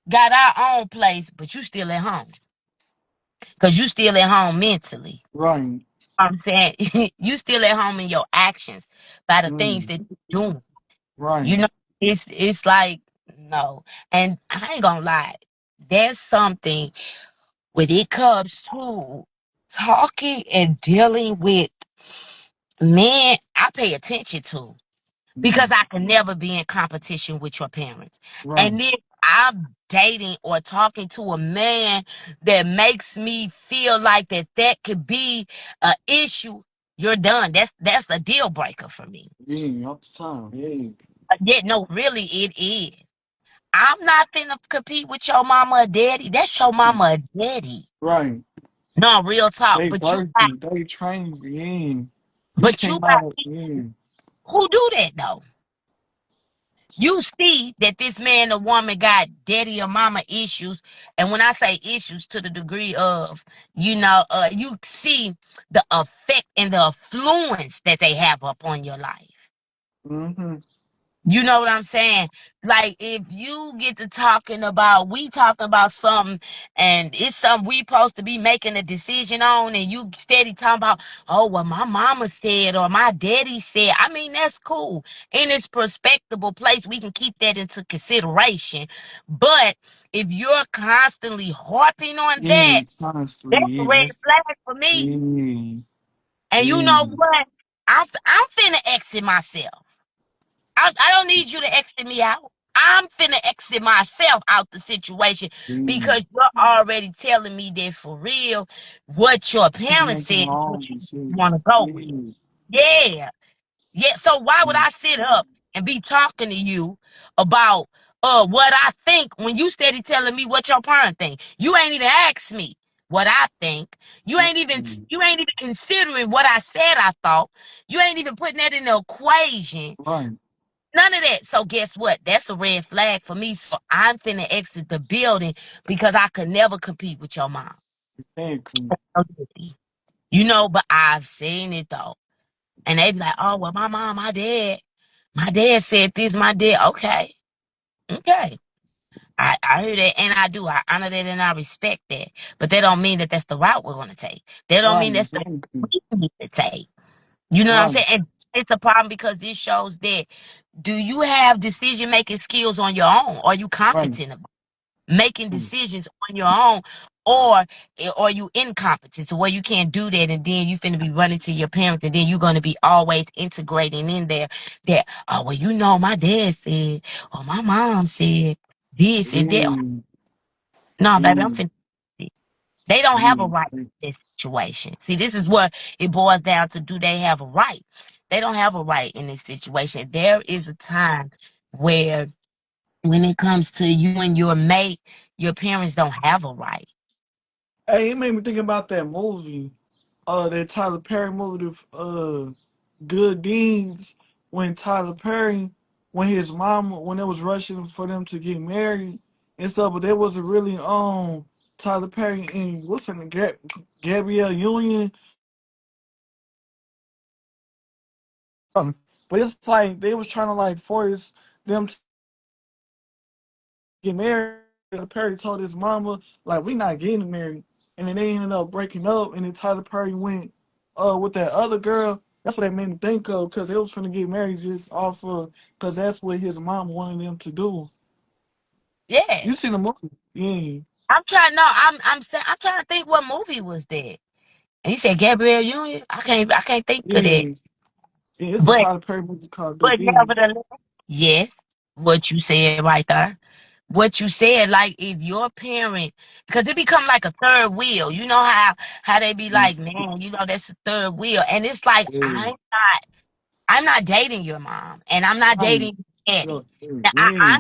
got our own place, but you still at home. Cause you still at home mentally. Right. I'm saying you still at home in your actions by the things Mm, that you're doing. right. You know, it's like no. And I ain't gonna lie, there's something when it comes to talking and dealing with men, I pay attention to. Because Mm, I can never be in competition with your parents. right. And if I'm dating or talking to a man that makes me feel like that could be an issue, you're done. That's a deal breaker for me. Yeah. All the time. Yeah. Yeah, no, really, it is. I'm not finna compete with your mama or daddy. That's your mama or daddy. Right. No, real talk. They birthed you. They trained you. Yeah. You But you came got out. Yeah. who do that though? You see that this man or woman got daddy or mama issues, and when I say issues, to the degree of, you see the effect and the influence that they have upon your life. Mm-hmm. You know what I'm saying? Like if you get to we talking about something, and it's something we supposed to be making a decision on, and you steady talking about, oh well, my mama said or my daddy said. I mean, that's cool. In its perspective place, we can keep that into consideration. But if you're constantly harping on Yeah. that, Honestly. that's a Yeah. red That's flag for me. yeah. And you Yeah. know what? I'm finna exit myself. I don't need you to exit me out. I'm finna exit myself out the situation Yeah. because you're already telling me that for real, what your You parents making said is what wrong you want decisions. to go with. Yeah. Yeah. Yeah. So why would Mm, I sit up and be talking to you about what I think when you steady telling me what your parent think? You ain't even asked me what I think. mm, You ain't even considering what I said I thought. You ain't even putting that in the equation. right. None of that. So guess what? That's a red flag for me. So I'm finna exit the building because I could never compete with your mom. Exactly. But I've seen it though. And they be like, oh well, my mom, my dad said this, my dad. Okay. Okay. I hear that and I do. I honor that and I respect that. But that don't mean that that's the route we're gonna take. That don't Right. mean that's the route Exactly. we need to take. You know what I'm Right. saying? it's a problem because this shows that do you have decision making skills on your own? Are you Right. competent about making Mm. decisions on your own? Or are you incompetent to where you can't do that and then you finna be running to your parents and then you're gonna be always integrating in there that, oh well, you know, my dad said or my mom said this and that. Mm. No, baby, I'm Mm. finna. They don't have a Mm. right in this situation. See, this is where it boils down to, do they have a right? They don't have a right in this situation. There is a time where when it comes to you and your mate, your parents don't have a right. Hey, it made me think about that movie, that Tyler Perry movie, Good Deeds, when Tyler Perry, when his mom, when it was rushing for them to get married and stuff, but there wasn't really Tyler Perry and what's her name, Gabrielle Union. But it's like they was trying to like force them to get married. Tyler Perry told his mama like we not getting married, and then they ended up breaking up, and then Tyler Perry went with that other girl. That's what that made me think of because they was trying to get married just off of because that's what his mom wanted them to do. You Yes. seen the movie? Yeah, I'm trying no, I'm trying to think what movie was that. And you said Gabrielle Union? I can't think of that. yeah, yeah. It's a But Tyler Perry movie called Good but Deeds. nevertheless, yes, what you said right there. What you said, like if your parent, because it become like a third wheel. You know how they be Mm. like, man, you know that's a third wheel, and it's like Yeah, I'm not dating your mom, and I'm not right. dating your daddy. Yo, yeah, Now, yeah,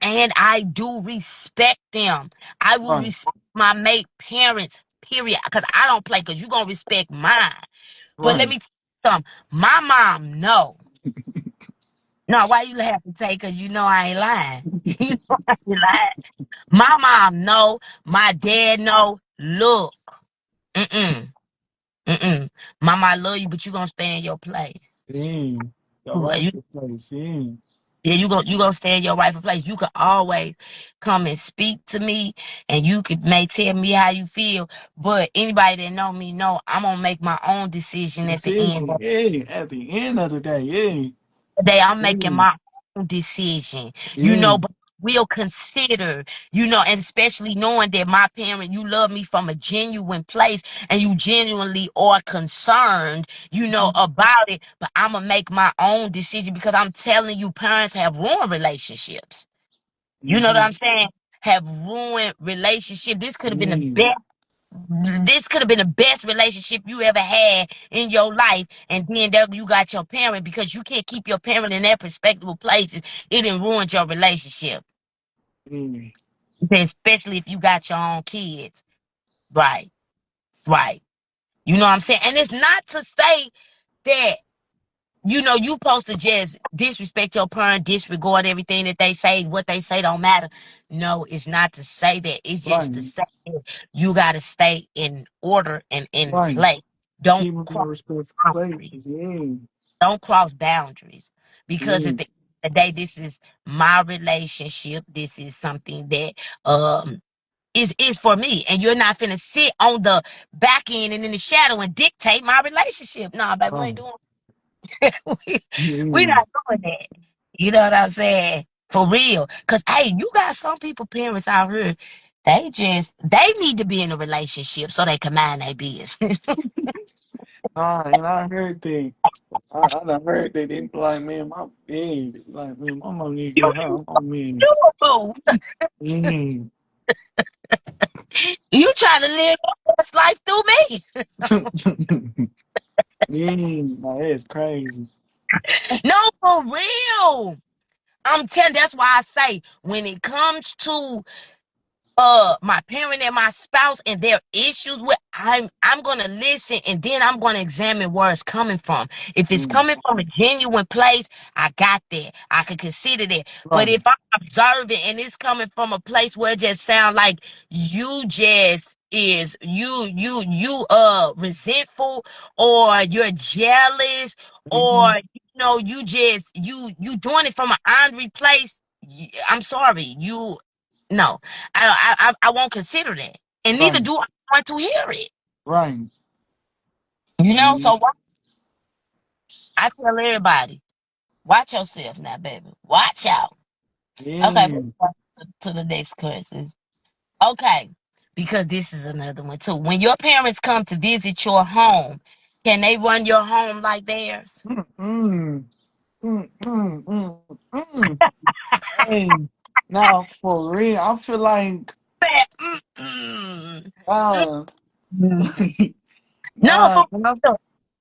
and I do respect them. I will right, respect my mate parents. Period. Because I don't play. Because you gonna respect mine. But let right. me tell you something. My mom, no. No, why you laughing, Tay? Because you know I ain't lying. You know I ain't lying. My mom, no. My dad, no. Look, mm-mm, mm-mm. Mama, I love you, but you gonna stay in your place. Yeah, the Okay, rightful place. Yeah. yeah, you gonna stay in your rightful place. You can always come and speak to me, and you could may tell me how you feel. But anybody that know me know I'm gonna make my own decision at the end Decision. Yeah, at the end of the day, yeah. day. I'm making Yeah. my own decision, Yeah. but we'll consider, and especially knowing that my parent, you love me from a genuine place and you genuinely are concerned, about it. But I'm gonna make my own decision because I'm telling you, parents have ruined relationships. You know what Mm-hmm. I'm saying? Have ruined relationship. Yeah. This could have been the best relationship you ever had in your life, and then there you got your parent because you can't keep your parent in that respectable places. It didn't ruin your relationship, Yeah. especially if you got your own kids. Right, right. You know what I'm saying? And it's not to say that you supposed to just disrespect your parent, disregard everything that they say, what they say don't matter. No, it's not to say that. It's just to Right. say that you got to stay in order and in Right. place. Don't Keep them to the cross respectful boundaries. places. Yeah. Don't cross boundaries. Because Yeah. at the end of the day, this is my relationship. This is something that um is for me. And you're not finna sit on the back end and in the shadow and dictate my relationship. Nah, baby, we Right. ain't doing we, we Yeah. not doing that. You know what I'm saying? For real. Cause hey, you got some people, parents out here, they need to be in a relationship so they can mind their business. Nah, and I heard that. I done heard that they be like, man, my yeah, like man, my mom need to you get her own man. you boo. Yeah. You trying to live your best life through me. Yeah, like, that's crazy. No, for real. I'm telling that's why I say when it comes to my parent and my spouse and their issues with, I'm gonna listen and then I'm gonna examine where it's coming from. If it's Mm. coming from a genuine place, I got that. I can consider that. But Right. if I'm observing and it's coming from a place where it just sounds like you just is resentful, or you're jealous, or Mm-hmm. you just you doing it from an angry place, I'm sorry, no, I won't consider that, and neither Right. do I want to hear it. Right. You know, Mm-hmm. so I tell everybody, watch yourself now, baby. Watch out. Okay, Yeah. to the next question. Okay, because this is another one too. When your parents come to visit your home, can they run your home like theirs? Mm, mm, mm, mm, mm. Hey, now for real, I feel like Mm-mm. uh Mm-mm. No, nah, for real.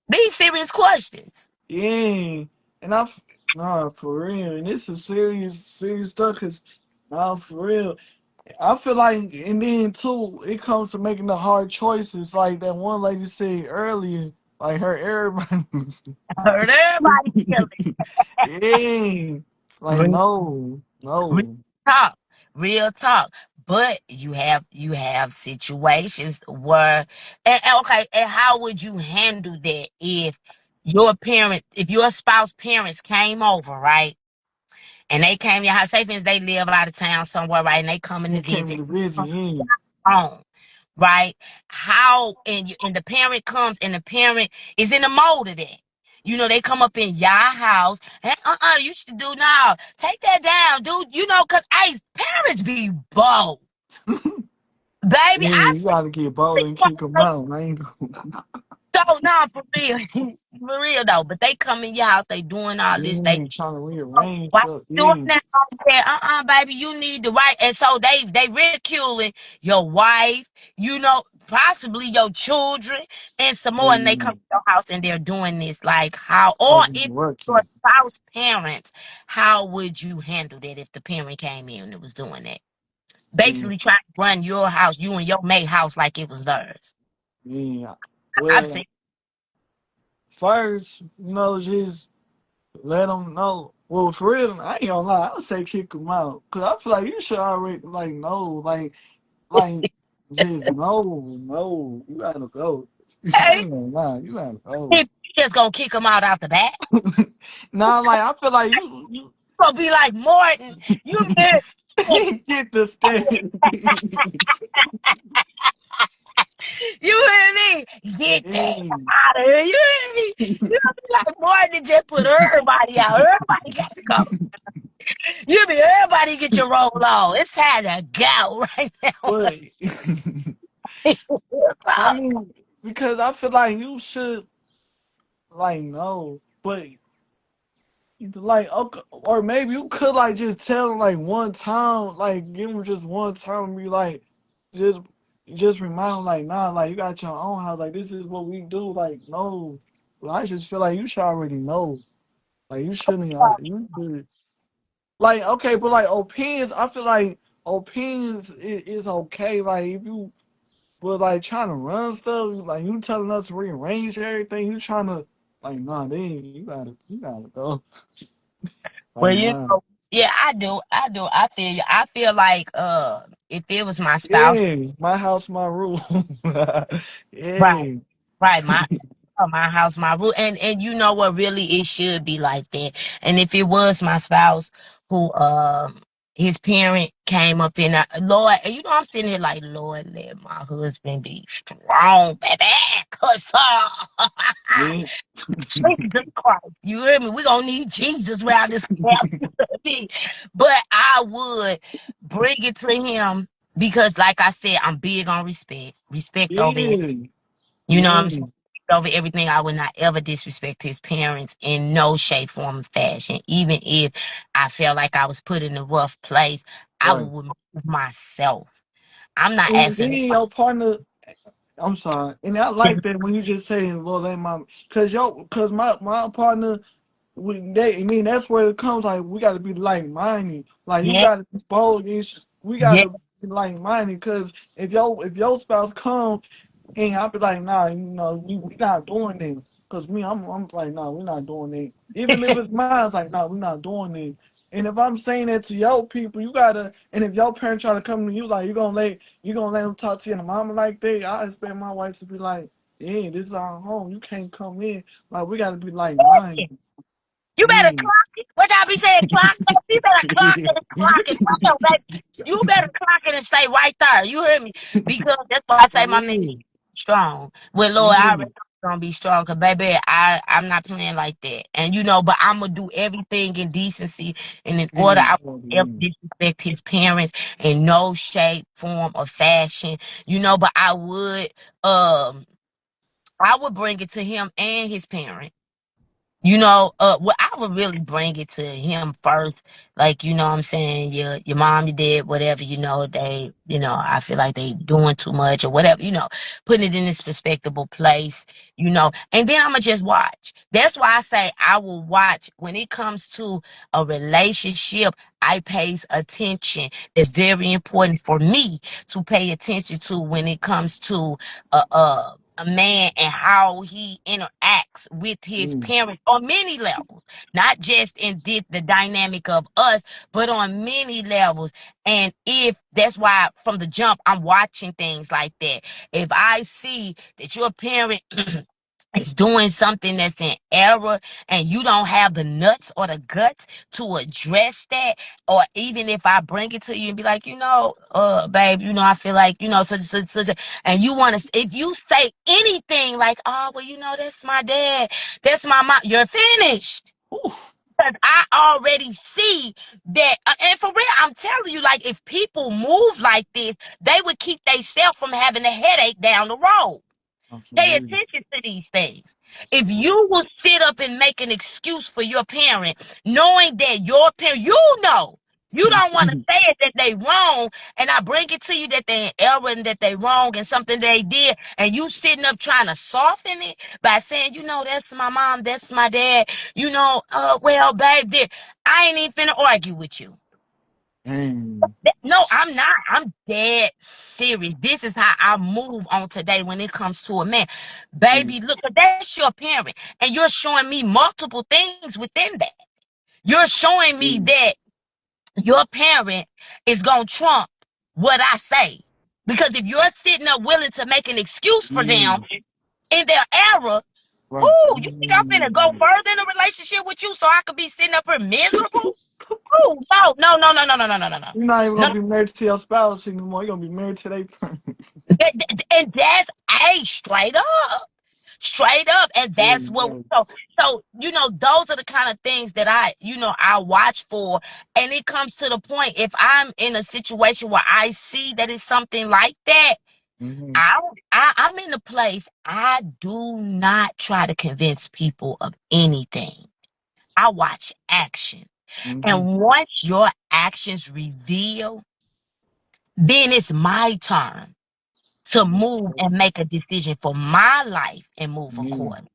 These serious questions. yeah, and nah for real, and this is serious stuff. Cause nah for real, I feel like, and then too, it comes to making the hard choices. Like that one lady said earlier, like her everybody. I heard everybody feel Yeah, like it. no, Real no. talk, real talk. But you have situations where, and okay, and how would you handle that if your spouse parents came over, right? And they came to your house, say for instance, they live out of town somewhere, right? And they coming to It came visit to visit, yeah. home, right? How and the parent comes and the parent is in the mold of that. They come up in your house and you should do now. Take that down, dude. Cause parents be bold. Baby, Yeah, I you gotta get bold and kick them see out. I ain't gonna. so nah for real. For real though. But they come in your house, they doing all this, they Yeah, trying to rearrange why stuff. you doing Yeah, that like that? Baby, you need the right. And so they ridiculing your wife, possibly your children, and some more. And they come yeah. to your house and they're doing this like how, or Causing if the your working. spouse parents, how would you handle that if the parent came in and it was doing that? Yeah, Basically trying to run your house, you and your mate house like it was theirs. yeah. I'm Well, saying, first, just let them know. Well, for real, I ain't gonna lie. I say kick them out, cause I feel like you should already like know, like just no. You gotta go. I hey, ain't gonna lie. You gotta go. if you just gonna kick them out the back. Now, like I feel like you Gonna be like Morton, you hear get the stand. You hear me? Get that Dang. out of here. You hear me? You know, be like more than just put everybody out. Everybody got to go. Everybody get your roll on. It's time to go right now. But I mean, because I feel like you should like know, but like okay, or maybe you could like just tell them like one time, like give them just one time and be like, just just remind them like nah, like you got your own house, like this is what we do, like no. Well, I just feel like you should already know, like you shouldn't, you should. Like okay, but like opinions, I feel like opinions is okay. Like if you, but like trying to run stuff, like you telling us to rearrange everything, you trying to like nah, then you gotta go. Well, Like nah, yeah, I do. I do. I feel you. I feel like if it was my spouse, yeah, my house, my rule. right, Yeah, right, my house, my rule, and you know what? Really, it should be like that. And if it was my spouse who his parent came up in, Lord, and I'm sitting here like, Lord, let my husband be strong, baby, cause yeah, Jesus Christ, you hear me? We gonna need Jesus around this family. But I would bring it to him because, like I said, I'm big on respect over it. yeah, You know what I'm yeah. saying? Over everything. I would not ever disrespect his parents in no shape, form, or fashion. Even if I felt like I was put in a rough place, I would Right. remove myself. I'm not And then asking. your partner, I'm sorry, and I like that when you just say, "Well, they my," cause my partner, I mean, that's where it comes. Like we got to be like minded. Like you Yeah, got to be bold. We got yeah, to be like minded. Cause if your spouse come and I be like, nah, we not doing it. Cause me, I'm like, nah, we're not doing it. Even if it's mine, it's like, nah, we're not doing it. And if I'm saying that to your people, you gotta. And if your parents try to come to you, like you gonna let them talk to your mama like that. I expect my wife to be like, yeah, this is our home. You can't come in. Like we gotta be like yeah. mine. You better Yeah. clock it. What y'all be saying? Clock it. You better clock it and clock it. Come on, baby. You better clock it and stay right there. You hear me? Because that's why I say my man Yeah. strong. Well, Lord, I Yeah. already know gonna be strong, cause baby, I'm not playing like that, and but I'm gonna do everything in decency and in order. And I won't ever disrespect his parents in no shape, form, or fashion, but I would bring it to him and his parents. Well, I would really bring it to him first. Like, what I'm saying, your mom, your dad, whatever, I feel like they doing too much or whatever, putting it in this respectable place, and then I'ma just watch. That's why I say I will watch when it comes to a relationship. I pays attention. It's very important for me to pay attention to when it comes to a man and how he interacts with his mm, parents on many levels, not just in the dynamic of us, but on many levels. And if that's why from the jump, I'm watching things like that. If I see that your parent is doing something that's in error and you don't have the nuts or the guts to address that, or even if I bring it to you and be like, babe, I feel like, such, and you want to, if you say anything like, oh, well, that's my dad, that's my mom, you're finished. oof, Because I already see that, and for real, I'm telling you, like, if people move like this, they would keep themselves from having a headache down the road. I'm for Pay real. attention to these things. If you will sit up and make an excuse for your parent, knowing that your parent, you don't want to say it that they wrong, and I bring it to you that they in error and that they wrong and something they did, and you sitting up trying to soften it by saying, that's my mom, that's my dad, well, babe, I ain't even finna argue with you. And No, I'm not. I'm dead serious. This is how I move on today when it comes to a man. mm, Baby, look, that's your parent. And you're showing me multiple things within that. You're showing me mm, that your parent is going to trump what I say. Because if you're sitting up willing to make an excuse for them mm, in their error, right. oh, you think I'm finna go further in a relationship with you so I could be sitting up here miserable? Oh, no, no, no, no, no, no, no, no, no, no. You're not even No, gonna be married to your spouse anymore. You're gonna be married to their parents. and that's straight up, and that's what. Mm, So those are the kind of things that I watch for, and it comes to the point. If I'm in a situation where I see that it's something like that, mm-hmm, I'm in a place I do not try to convince people of anything. I watch action, mm-hmm, and once your actions reveal, then it's my turn to move and make a decision for my life and move mm, accordingly.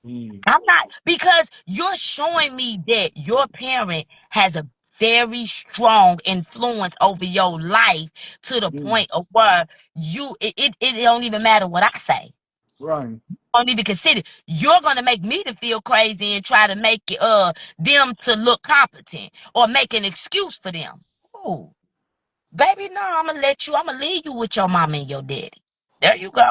mm, I'm not, because you're showing me that your parent has a very strong influence over your life to the mm, point of where it don't even matter what I say. right. Don't even consider. You're gonna make me to feel crazy and try to make them to look competent or make an excuse for them. Oh, baby, no, I'm gonna leave you with your mom and your daddy. There you go.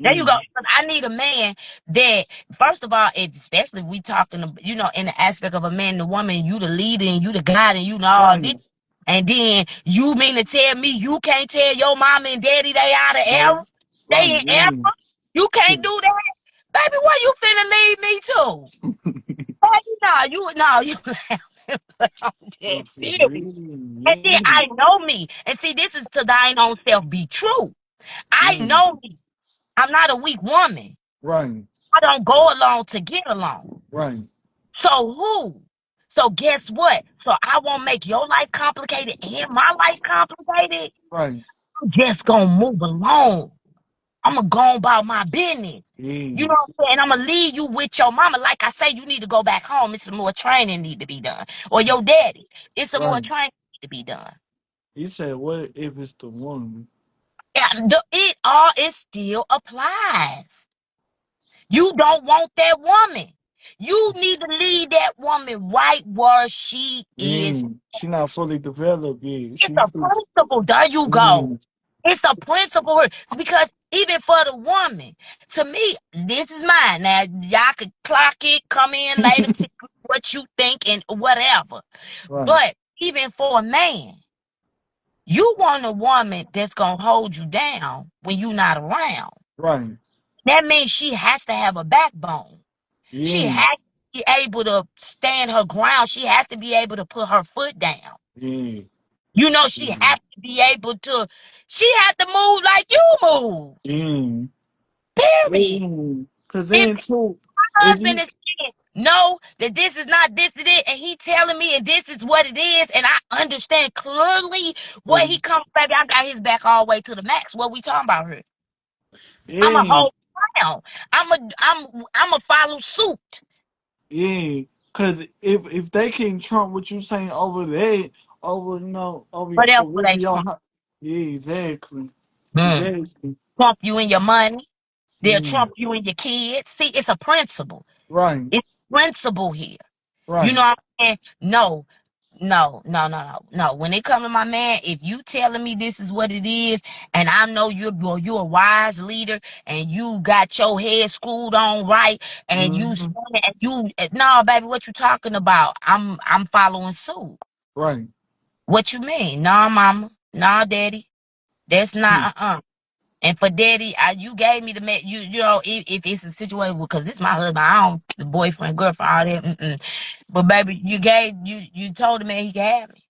There you go. Mm, 'Cause I need a man that, first of all, especially if we talking, in the aspect of a man and a woman, you the leader and you the guide and you know all this. right. And then you mean to tell me you can't tell your mama and daddy they out of error? No, right. They in Mm. error? You can't do that? Baby, where you finna lead me to? Baby, you laughing, but I'm dead I'm for serious. And then real. I know me. And see, this is to thine own self be true. I Mm, know me. I'm not a weak woman. right. I don't go along to get along. Right. So who? So guess what? So I won't make your life complicated and my life complicated. Right. I'm just gonna move along. I'm gonna go about my business. You Yeah. know what I'm saying? I'm gonna leave you with your mama. Like I say, you need to go back home. It's some more training need to be done. Or your daddy. It's some more Right. training need to be done. He said, "What if it's the woman?" Yeah, it still applies. You don't want that woman. You need to leave that woman right where she is. Mm, she not fully developed yet. It's She a still. principle. There you go. Mm, It's a principle. It's because even for the woman, to me, this is mine. Now, y'all could clock it, come in later, tell me what you think and whatever. right. But even for a man, you want a woman that's going to hold you down when you're not around. Right. That means she has to have a backbone. She Yeah, has to be able to stand her ground. She has to be able to put her foot down. yeah, You know, she yeah, has to be able to, she has to move like you move. yeah. Period. Yeah. Cause If then too, my if husband you, is saying, no, that this is not this and it, and he telling me and this is what it is, and I understand clearly what he comes, baby, I got his back all the way to the max. What we talking about here? I'm a yeah, whole ground. I'm a follow suit. yeah. Cause if they can trump what you saying over there, over over What else would they originally your trump? yeah, exactly, Mm. exactly. Trump you in your money. They'll Mm. trump you and your kids. See, it's a principle. Right, It's principle here. You know right. what I'm saying? No, no. When it come to my man, if you telling me this is what it is, and I know you're a wise leader, and you got your head screwed on right, and Hmm. no, baby, what you talking about? I'm following suit. Right. What you mean? Nah, mama. Nah, daddy. That's Hmm. not And for daddy, you gave me the man. You know, if it's a situation, because this my husband, I don't the boyfriend, girlfriend, all that. But baby, you told the man he could have me,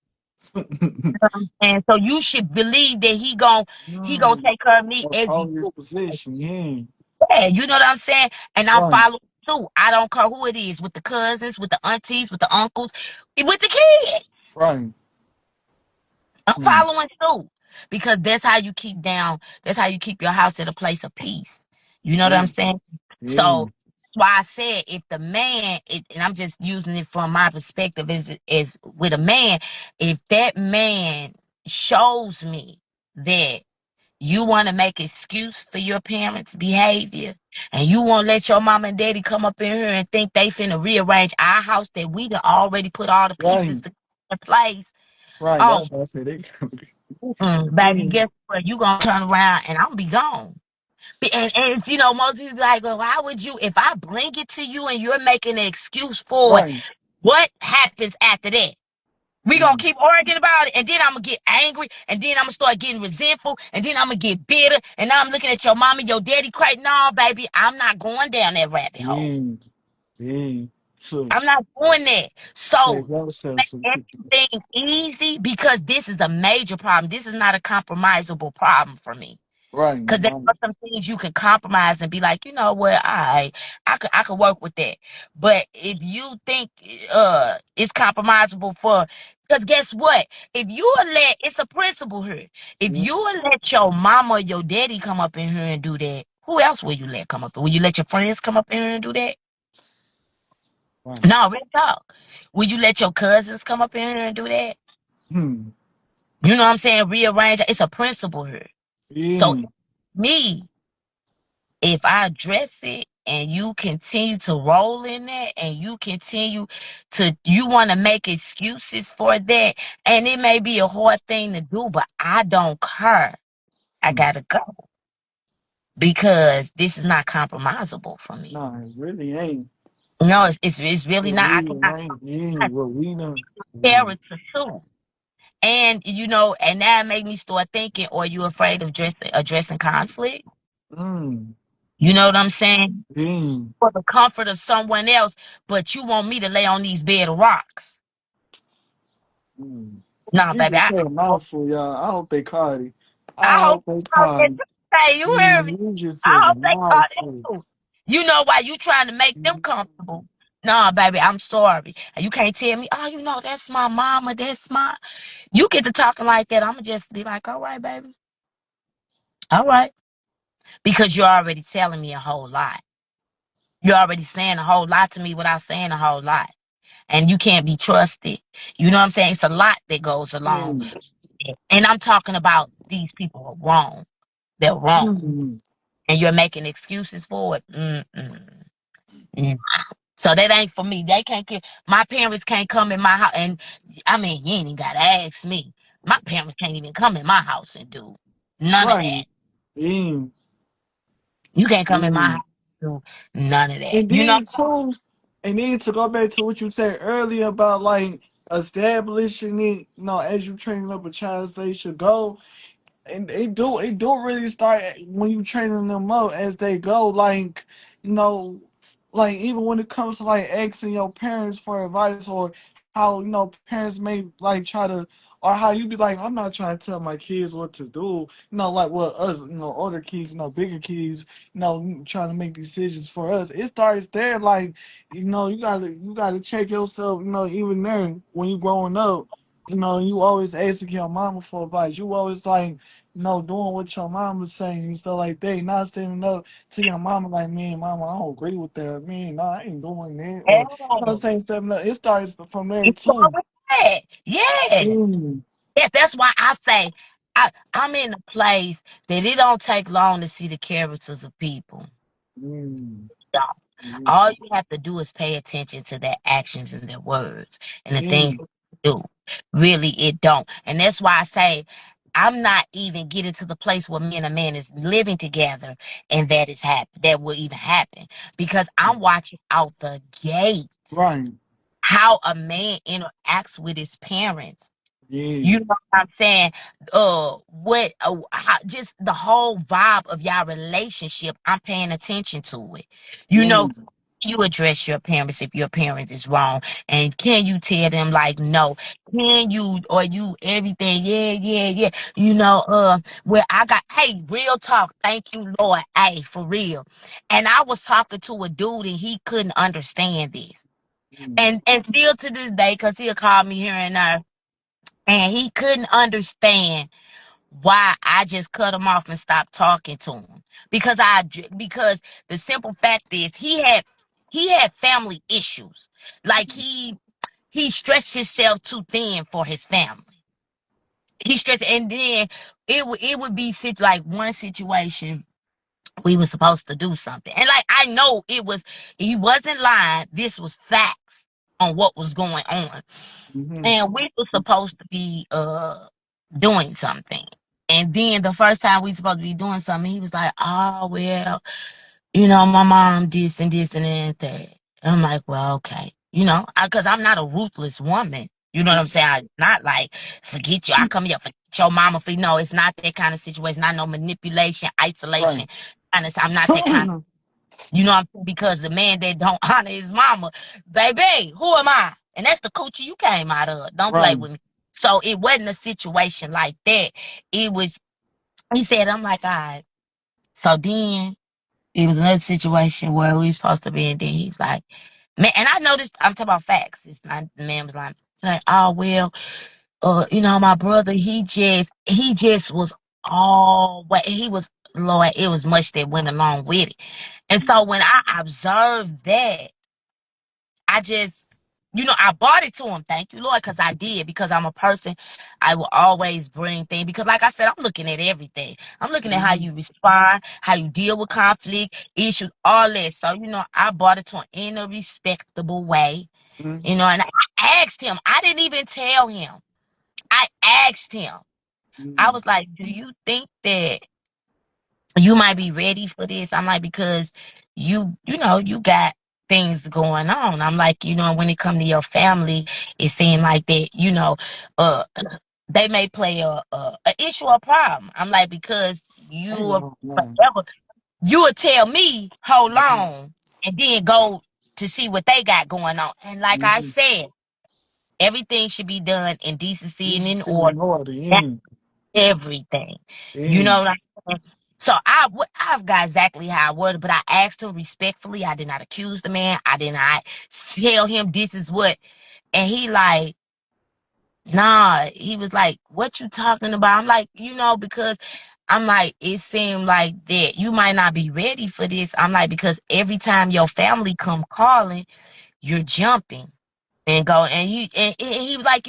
and so you should believe that he gonna Mm. take care of me as he Uphold this do. position, yeah. Yeah, you know what I'm saying? And I'm Right, following through. I don't care who it is, with the cousins, with the aunties, with the uncles, with the kids. right. I'm Hmm. following through because that's how you keep your house at a place of peace. You know what Yeah, I'm saying? yeah. So that's why I said if the man, and I'm just using it from my perspective, is with a man, if that man shows me that you want to make excuse for your parents' behavior, and you won't let your mom and daddy come up in here and think they finna rearrange our house that we done already put all the pieces Right, in place. right. Oh, That's why I said they. baby, Yeah. guess what? You gonna turn around and I'm gonna be gone. And most people be like, well, why would you? If I bring it to you and you're making an excuse for it, Right. what happens after that? We gonna Mm. keep arguing about it, and then I'm gonna get angry, and then I'm gonna start getting resentful, and then I'm gonna get bitter, and now I'm looking at your mama, your daddy crying. No, baby, I'm not going down that rabbit hole. Yeah, yeah. So I'm not doing that. save So yourself some make everything easy because this is a major problem. This is not a compromisable problem for me. right, Because there right. are some things you can compromise and be like, you know what, I could work with that. But if you think it's compromisable because guess what? If you it's a principle here. If Mm. you let your mama or your daddy come up in here and do that, who else will you let come up? Will you let your friends come up in here and do that? Right. No, real talk. Will you let your cousins come up in here and do that? Hmm. You know what I'm saying? Rearrange. It's a principle here. So Yeah. me, if I address it and you continue to roll in that and you want to make excuses for that, and it may be a hard thing to do, but I don't care. I Hmm. gotta go because this is not compromisable for me. Nah, it really ain't. No, it's It really not. I really cannot ain't. Yeah, I what we know. Mm. character too. And that made me start thinking, are you afraid of addressing conflict? Mm. You know what I'm saying? Yeah. For the comfort of someone else, but you want me to lay on these bed of rocks. Mm. No, You baby, just said a mouthful, y'all. I hope they caught it. I I hope hope they caught that it. say you hear me. You just I said a hope they caught it mouthful. too. You know why you trying to make them comfortable. No, baby, I'm sorry. And you can't tell me, oh, that's my mama, that's my you get to talking like that. I'ma just be like, all right, baby. All right. Because you're already telling me a whole lot. You're already saying a whole lot to me without saying a whole lot. And you can't be trusted. You know what I'm saying? It's a lot that goes along. Mm. And I'm talking about these people are wrong. They're wrong. Mm. And you're making excuses for it. Mm. So that ain't for me. They can't give my parents can't come in my house. And I mean, you ain't even gotta ask me. My parents can't even come in my house and do none of that. Right. Yeah. You can't come in my Yeah. house and do none of that. And then too, and then to go back to what you said earlier about like establishing it, as you training up a child as they should go. and it do really start when you training them up as they go. Like, you know, like even when it comes to like asking your parents for advice, or how parents may like try to, or how you be like, I'm not trying to tell my kids what to do. Like what us, older kids, bigger kids, trying to make decisions for us. It starts there. Like, you gotta check yourself. Even there when you growing up. You always asking your mama for advice. You always like, doing what your mama's saying and stuff like that. Not standing up to your mama like, man, mama, I don't agree with that. Man, no, I ain't doing that. Or, saying stuff. No, it starts from there It's all too. with that. Yeah. Mm, Yes, that's why I say I'm in a place that it don't take long to see the characters of people. mm, Don't. mm, All you have to do is pay attention to their actions and their words and the things mm, they do. Really, it don't. And that's why I say I'm not even getting to the place where me and a man is living together and that will even happen. Because I'm watching out the gate right. how a man interacts with his parents. You Yeah. know what I'm saying? Just the whole vibe of y'all relationship, I'm paying attention to it. You know, Mm, you address your parents if your parent is wrong, and can you tell them like no? Can you or you everything? Yeah, yeah, yeah. Where I got hey, real talk. Thank you, Lord. Hey, for real. And I was talking to a dude, and he couldn't understand this, mm, and still to this day, cause he'll call me here and there and he couldn't understand why I just cut him off and stopped talking to him because the simple fact is he had family issues. Like he stretched himself too thin for his family. He stretched, and then it would be like one situation we were supposed to do something, and like I know he wasn't lying. This was facts on what was going on. mm, And we were supposed to be doing something. And then the first time we supposed to be doing something, he was like, "Oh well, my mom this and this and that." And I'm like, "Well, okay, because I'm not a ruthless woman. You know what I'm saying? I'm not like forget you. I come here forget your mama for no. It's not that kind of situation. Not no manipulation, isolation. right. I'm not that kind. You know what I'm saying? Because the man that don't honor his mama, baby, who am I? And that's the coochie you came out of. Don't play Right. with me. So it wasn't a situation like that. It was, he said, I'm like, all right. So then it was another situation where we was supposed to be, and then he was like, man, and I noticed, I'm talking about facts. It's not, the man was like, oh, well, my brother, he just was all, he was, Lord, it was much that went along with it. And so when I observed that, I just, I brought it to him. Thank you, Lord, because I did. Because I'm a person, I will always bring things. Because, like I said, I'm looking at everything. I'm looking at how Mm, you respond, how you deal with conflict, issues, all that. So, I brought it to him in a respectable way. mm, And I asked him. I didn't even tell him. I asked him. I mm, was like, "Do you think that you might be ready for this?" I'm like, because you got things going on. I'm like, when it come to your family, it seemed like that, uh, they may play a issue or problem. I'm like, because I ain't gonna lie. forever, you would tell me, hold Mhm, on, and then go to see what they got going on. And like I mhm. said, everything should be done in decency and This in is in order. order. Yeah. Everything. You Yeah. know what I'm saying? So I've got exactly how I worded, but I asked him respectfully. I did not accuse the man. I did not tell him this is what. And he like, nah. He was like, what you talking about? I'm like, because I'm like, it seemed like that you might not be ready for this. I'm like, because every time your family come calling, you're jumping and go and he was like,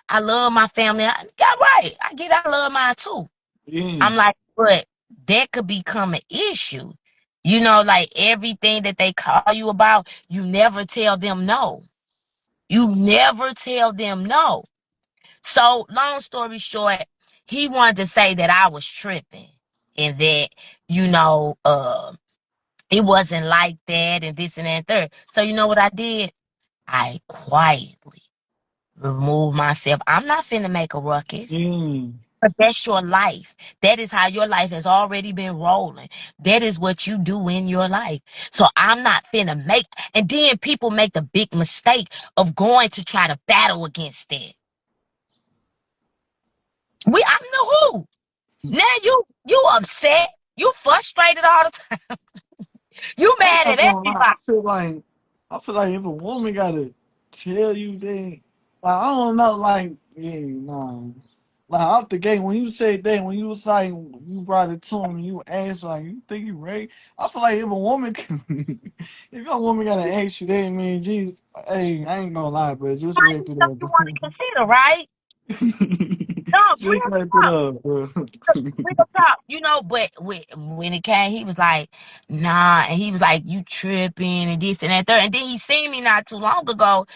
I love my family. I got right. I get I love mine too. Yeah. I'm like, but that could become an issue. Like everything that they call you about, you never tell them no. You never tell them no. So, long story short, he wanted to say that I was tripping and that, you know, uh, it wasn't like that and this and that and third. So, you know what I did? I quietly removed myself. I'm not finna make a ruckus. Yeah. But that's your life. That is how your life has already been rolling. That is what you do in your life. So I'm not finna make, and then people make the big mistake of going to try to battle against that. I'm the who. Now you upset. You frustrated all the time. You I'm mad not at gonna lie. everybody. I feel like if a woman gotta tell you that, like I don't know, like yeah, nah. Like out the gate when you said that, when you was like you brought it to him, and you asked like, you think you ready? I feel like if a woman, if a woman gotta ask you that, man, geez, hey, I ain't gonna lie, but just wrap it Stuff up, you bro. want to consider, right? No, Just real wrap it talk. up, bro. Real talk. But when it came, he was like, nah, and he was like, you tripping and this and that third. And then he seen me not too long ago,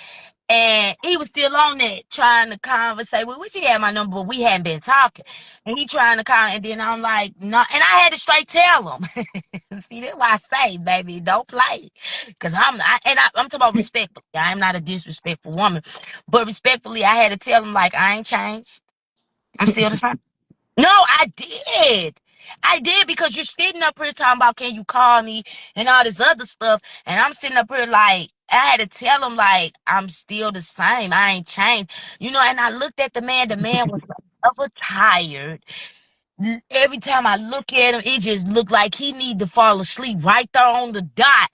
and he was still on that trying to conversate with which he had my number, but we hadn't been talking. And he trying to call, and then I'm like, no, and I had to straight tell him. See, that's why I say, baby, don't play. Cause I'm talking about respectfully. I'm not a disrespectful woman. But respectfully, I had to tell him like I ain't changed. I'm still the same. No, I did. I did because you're sitting up here talking about can you call me and all this other stuff. And I'm sitting up here like I had to tell him like I'm still the same. I ain't changed. And I looked at the man was ever tired. Every time I look at him, it just looked like he need to fall asleep right there on the dot.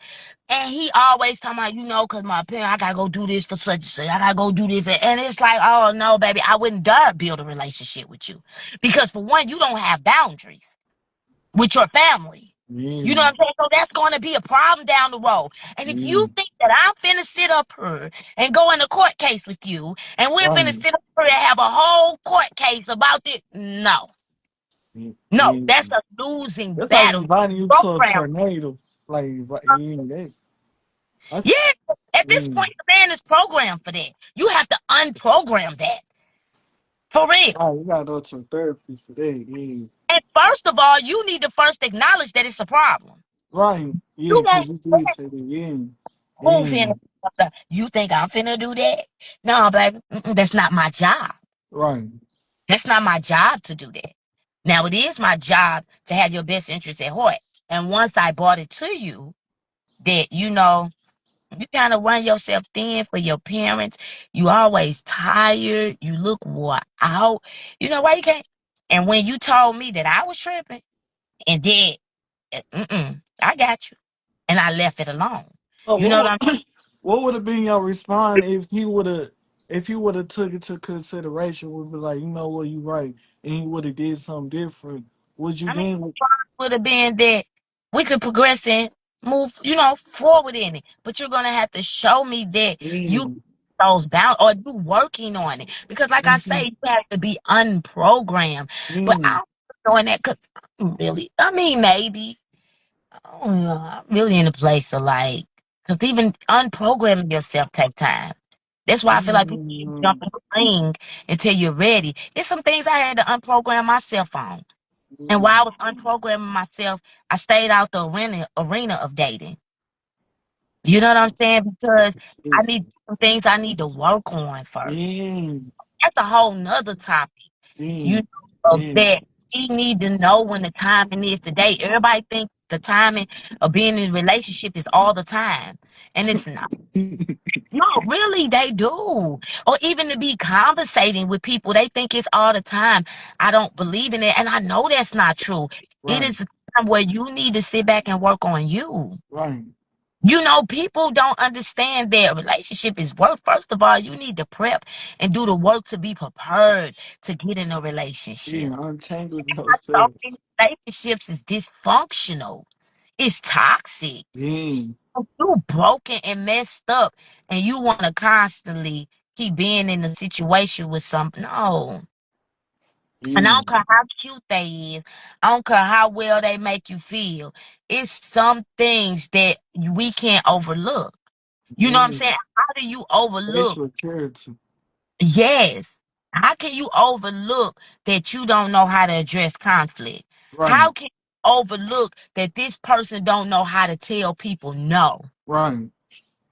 And he always talking about, cause my parent, I gotta go do this for such and such. I gotta go do this. And it's like, oh no, baby, I wouldn't dare build a relationship with you. Because for one, you don't have boundaries with your family. You know Yeah, what I'm saying? So that's going to be a problem down the road. And if yeah, you think that I'm finna sit up here and go in a court case with you, and we're finna right. sit up here and have a whole court case about it, no. Yeah, No, yeah. that's a losing That's like battle. inviting you to a Program. tornado. Like, yeah, that's, Yeah, at this yeah. point, the man is programmed for that. You have to unprogram that. For real. Oh, you gotta go to therapy for that. Yeah, And first of all, you need to first acknowledge that it's a problem. right. You Yeah, won't because you did say that. Yeah, who yeah, finna you think I'm finna do that? No, baby. That's not my job. right. That's not my job to do that. Now it is my job to have your best interest at heart. And once I brought it to you that, you kind of run yourself thin for your parents. You always tired. You look wore out. You know why you can't? And when you told me that I was tripping and that, I got you. And I left it alone. So You know what I'm what would have been your response if he would have took it to consideration? Would be like, you know what, you right, and he would have did something different. Would you I mean, then? would have been that we could progress and move, forward in it. But you're gonna have to show me that you Yeah, those bound or you working on it. Because like I say, mhm, you have to be unprogrammed. But yeah, I'm doing that because really, I mean, maybe I don't know. I'm really in a place of like, because even unprogramming yourself take time. That's why I feel like people should mm, jump in the ring until you're ready. It's some things I had to unprogram myself on. And while I was unprogramming myself, I stayed out the arena of dating. You know what I'm saying? Because I yes, need some things I need to work on first. yeah, That's a whole nother topic. You yeah, know yeah. that we need to know when the timing is today. Everybody thinks the timing of being in a relationship is all the time. And it's not. No, really, they do. Or even to be conversating with people, they think it's all the time. I don't believe in it. And I know that's not true. It Right, is a time where you need to sit back and work on you. right. People don't understand that a relationship is work. First of all, you need to prep and do the work to be prepared to get in a relationship. Yeah, untangle So yourself. many relationships is dysfunctional. It's toxic. Yeah, You broken and messed up, and you want to constantly keep being in a situation with some. No. And I yeah, don't care how cute they is. I don't care how well they make you feel. It's some things that we can't overlook. You know what I'm yeah. saying? How do you overlook? Facial character. Yes. How can you overlook that you don't know how to address conflict? Right, How can you overlook that this person don't know how to tell people no? right,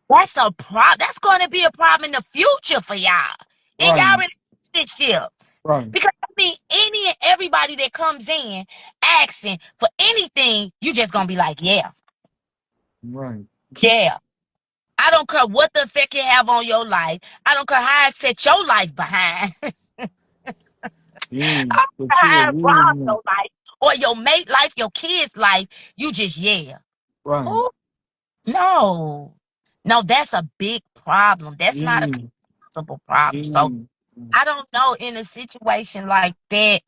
That's a problem. That's going to be a problem in the future for y'all. In y'all right, relationship. Right. Because I mean, any and everybody that comes in asking for anything, you just gonna be like, yeah, Right. yeah. I don't care what the effect it have on your life. I don't care how it set your life behind. Yeah. But you a How it real rob man. your life or your mate life, your kids' life. You just yeah. Right. Who? No. No, that's a big problem. That's not a Yeah. possible problem. So Yeah. I don't know in a situation like that.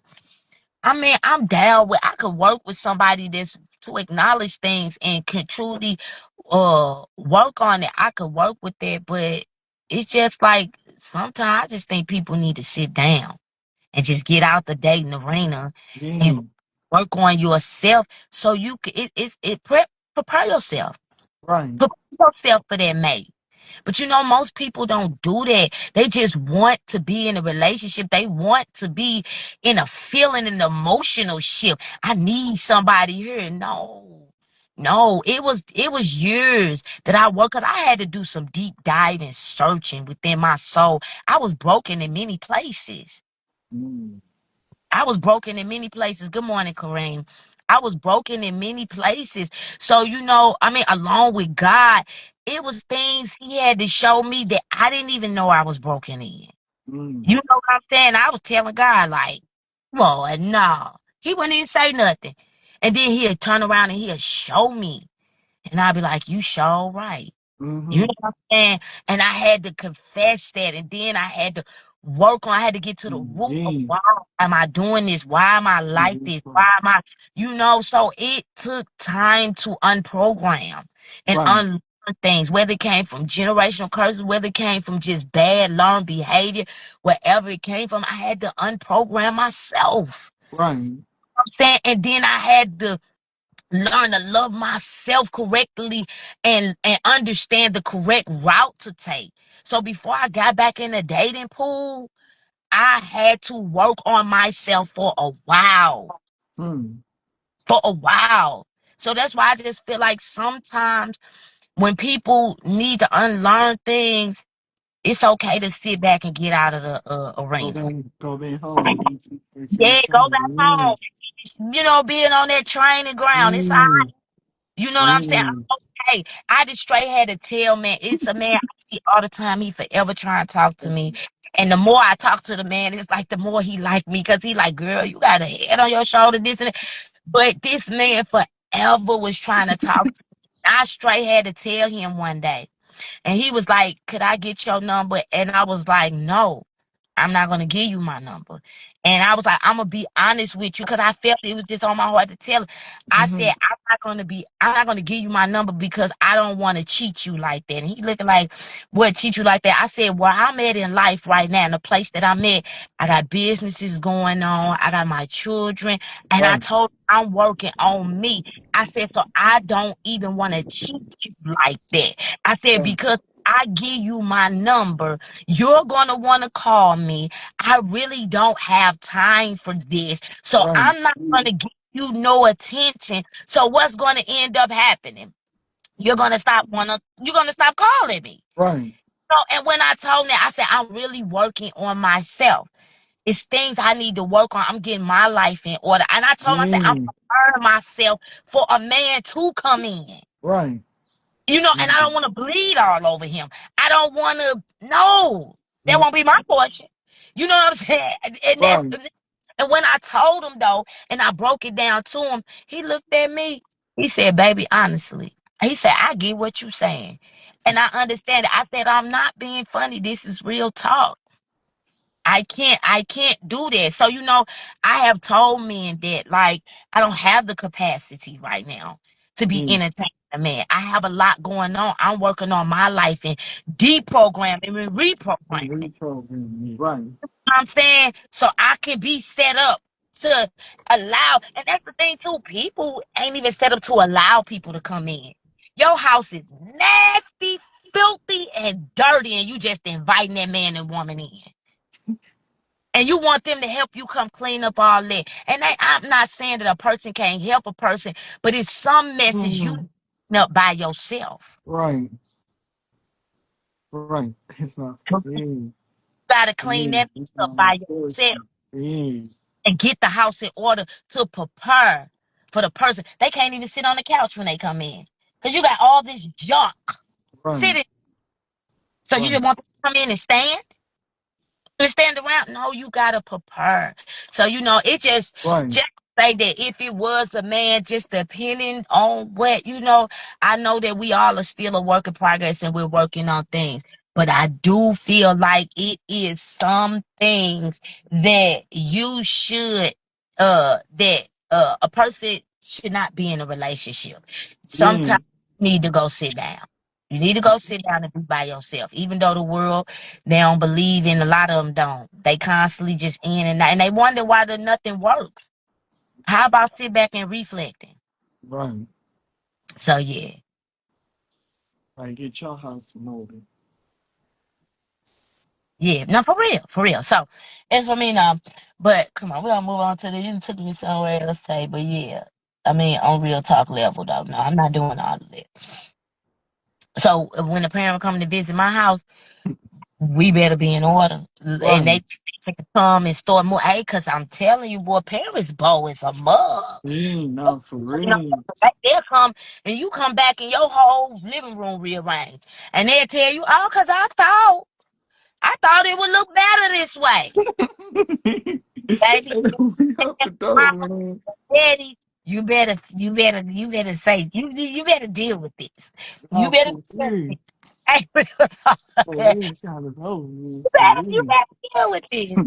I mean, I'm down with I could work with somebody that's to acknowledge things and can truly work on it. I could work with that, but it's just like sometimes I just think people need to sit down and just get out the dating arena and Yeah. work on yourself so you can prepare yourself. Right. Prepare yourself for that mate. But you know, most people don't do that. They just want to be in a relationship. They want to be in a feeling and emotional shift. I need somebody here. No. No, it was years that I worked because I had to do some deep diving searching within my soul. I was broken in many places. Mm. I was broken in many places. Good morning, Kareem. I was broken in many places. So, I mean, along with God, it was things He had to show me that I didn't even know I was broken in. Mm. You know what I'm saying? I was telling God, like, Lord, no. He wouldn't even say nothing. And then He'd turn around and He'd show me. And I'd be like, you sure right. You Mm-hmm. know what I'm saying? And I had to confess that. And then I had to I had to get to the root of Yeah. why am I doing this? Why am I like this? Why am I, so it took time to unprogram and Right. unlearn things, whether it came from generational curses, whether it came from just bad learned behavior, wherever it came from, I had to unprogram myself. Right. And then I had to learn to love myself correctly and understand the correct route to take. So before I got back in the dating pool, I had to work on myself for a while. Mm. For a while. So that's why I just feel like sometimes when people need to unlearn things, it's okay to sit back and get out of the arena. Go back home. Yeah, go back home. Being on that training ground. It's Mm. You know what I'm saying? Mm. I'm okay. I just straight had to tell man, it's a man I see all the time. He forever trying to talk to me. And the more I talk to the man, it's like the more he like me because he like, girl, you got a head on your shoulder, this and that. But this man forever was trying to talk to me. I straight had to tell him one day. And he was like, could I get your number? And I was like, no. I'm not gonna give you my number. And I was like, I'm gonna be honest with you because I felt it was just on my heart to tell. I said, Mm-hmm. I'm not gonna give you my number because I don't want to cheat you like that. And he looking like, what, cheat you like that? I said, where I'm at in life right now, in the place that I'm at, I got businesses going on, I got my children, and I Right. told him I'm working on me. I said, so I don't even want to cheat you like that. I said, Right. because I give you my number, you're going to want to call me. I really don't have time for this. So Right. I'm not going to give you no attention. So what's going to end up happening? You're going to stop calling me. Right. So, and when I told him that, I said, I'm really working on myself. It's things I need to work on. I'm getting my life in order. And I told him, I said, I'm Mm. preparing myself for a man to come in. Right. And I don't want to bleed all over him. I don't want to. No, that Mm. won't be my portion. You know what I'm saying? Right. And when I told him though, and I broke it down to him, he looked at me. He said, "Baby, honestly," he said, "I get what you're saying, and I understand it." I said, "I'm not being funny. This is real talk. I can't do that." So, I have told men that like I don't have the capacity right now to be Mm. entertaining a man. I have a lot going on. I'm working on my life and deprogramming and reprogramming. Reprogram. Right. I'm saying? So I can be set up to allow, and that's the thing too. People ain't even set up to allow people to come in. Your house is nasty, filthy, and dirty, and you just inviting that man and woman in. And you want them to help you come clean up all that. And I'm not saying that a person can't help a person, but it's some messes you Mm. clean up by yourself. Right. Right. It's not. You Yeah. gotta clean Yeah. that It's up not my by yourself. portion. Yeah. and get the house in order to prepare for the person. They can't even sit on the couch when they come in because you got all this junk Right. sitting. So you Right. just want them to come in and stand around. No, you gotta prepare. So it Right. just say that if it was a man, just depending on what I know that we all are still a work in progress and we're working on things. But I do feel like it is some things that you should that a person should not be in a relationship. Yeah. Sometimes you need to go sit down. You need to go sit down and be by yourself. Even though the world they don't believe in, a lot of them don't. They constantly just in and out, and they wonder why nothing works. How about sit back and reflecting? Right. So yeah, Like get your house in order. yeah, no, for real, for real. So as for me now, but come on, we gonna move on to the. You took me somewhere else, say, but yeah, I mean on real talk level though. No, I'm not doing all of that. So when the parent come to visit my house, we better be in order. And Right. they can come and start more. Hey, cause I'm telling you, boy, parents bow is a mug. Yeah. Not for You know, real. they'll come and you come back and your whole living room rearranged. And they'll tell you, oh, cause I thought it would look better this way. Baby, We have to go, mama, man. daddy, you better say, you better deal with this. You Not better for deal with real. this. Hey, real talk. For real. It's gotta go, man. For You real. better deal with this.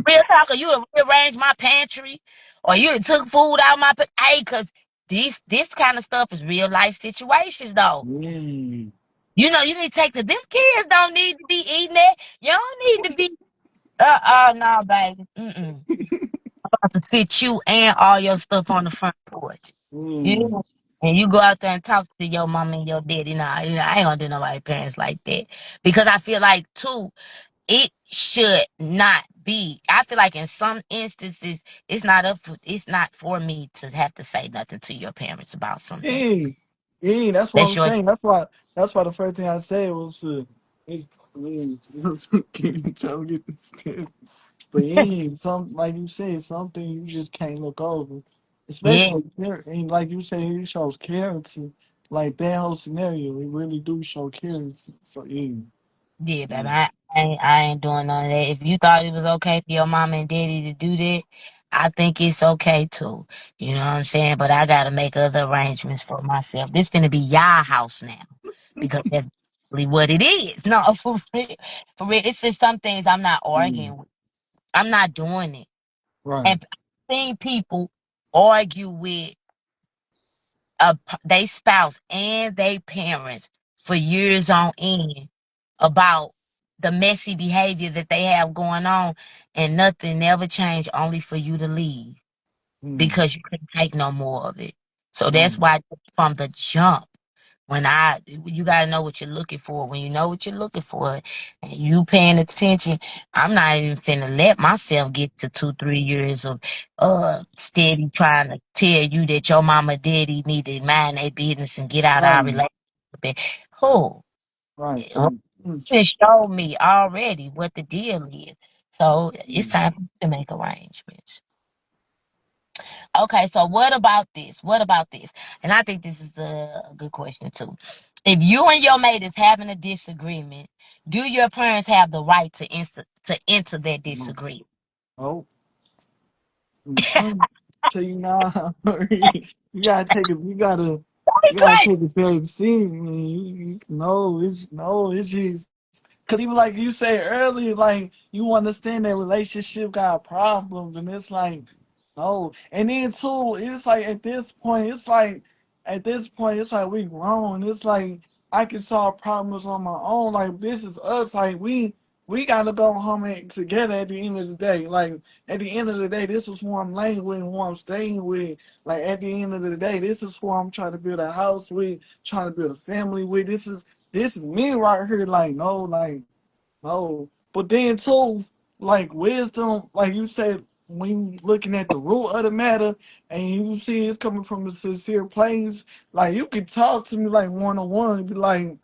Real talk, or you done rearranged my pantry, or you done took food out of hey, cause this kind of stuff is real life situations though. Yeah. You need to take them kids don't need to be eating that. You don't need to be no baby. Mm-mm. About to sit you and all your stuff on the front porch. Yeah. You and you go out there and talk to your mom and your daddy. Nah, I ain't gonna do nobody parents like that. Because I feel like too it should not be. I feel like in some instances, it's not for me to have to say nothing to your parents about something. Yeah. Yeah. That's what I'm That's your saying. That's why the first thing I said was is trying to get this kid. But yeah, some like you said, something you just can't look over. yeah, Especially and like you say, it shows character. Like that whole scenario, it really do show character. So yeah. yeah, baby. Mm. I ain't doing none of that. If you thought it was okay for your mama and daddy to do that, I think it's okay too. You know what I'm saying? But I gotta make other arrangements for myself. This finna be y'all house now. Because that's really what it is. No, for real. For real. It's just some things I'm not Mm. arguing with. I'm not doing it. Right. And I've seen people argue with they spouse and they parents for years on end about the messy behavior that they have going on, and nothing never changed, only for you to leave Mm. because you couldn't take no more of it. So Right. that's why from the jump, you gotta know what you're looking for. When you know what you're looking for and you paying attention, I'm not even finna let myself get to 2, 3 years of steady trying to tell you that your mama daddy need to mind their business and get out of our Right. relationship. And who Right. who showed me already what the deal is. So it's Mm. time for you to make arrangements. Okay, so what about this? What about this? And I think this is a good question too. If you and your mate is having a disagreement, do your parents have the right to enter that No. disagreement? Oh. Mm-mm. So you know, you gotta take it. You gotta Right. take a back seat, man. It's just because even like you said earlier, like you understand that relationship got problems, and it's like no, and then too, it's like at this point, it's like we grown. It's like I can solve problems on my own. Like this is us. Like we gotta go home and together at the end of the day. Like at the end of the day, this is who I'm laying with and who I'm staying with. Like at the end of the day, this is who I'm trying to build a house with, trying to build a family with. This is me right here. Like no, like no. But then too, like wisdom, like you said, when you looking at the root of the matter and you see it's coming from a sincere place, like you can talk to me like one on one and be like,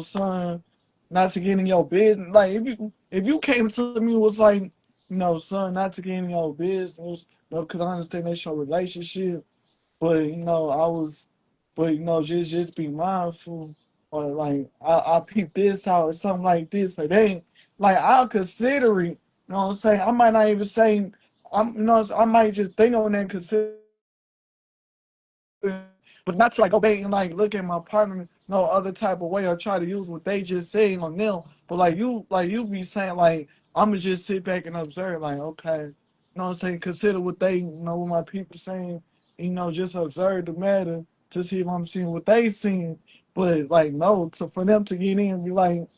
son, not to get in your business. Like if you came to me and was like, son, not to get in your business, because I understand that's your relationship. But I was, but just be mindful, or like I peep this out or something like this, or they ain't like I'll consider it. You know what I'm saying? I might not even say I might just think on that and consider, but not to like go back and like look at my partner no other type of way or try to use what they just saying on them. But like you be saying like I'ma just sit back and observe like okay, what I'm saying? Consider what they what my people saying, just observe the matter to see if I'm seeing what they seeing. But like no, to for them to get in and be like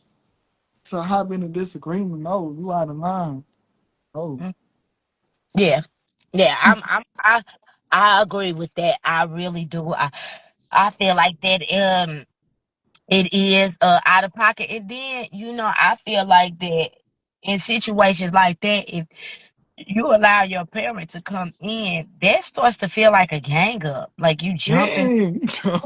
to hop in a disagreement, no, you out of line. Oh. Mm. Yeah, yeah. I agree with that. I really do. I feel like that. It is out of pocket, and then I feel like that in situations like that, if you allow your parent to come in, that starts to feel like a gang up, like you jumping. Yeah.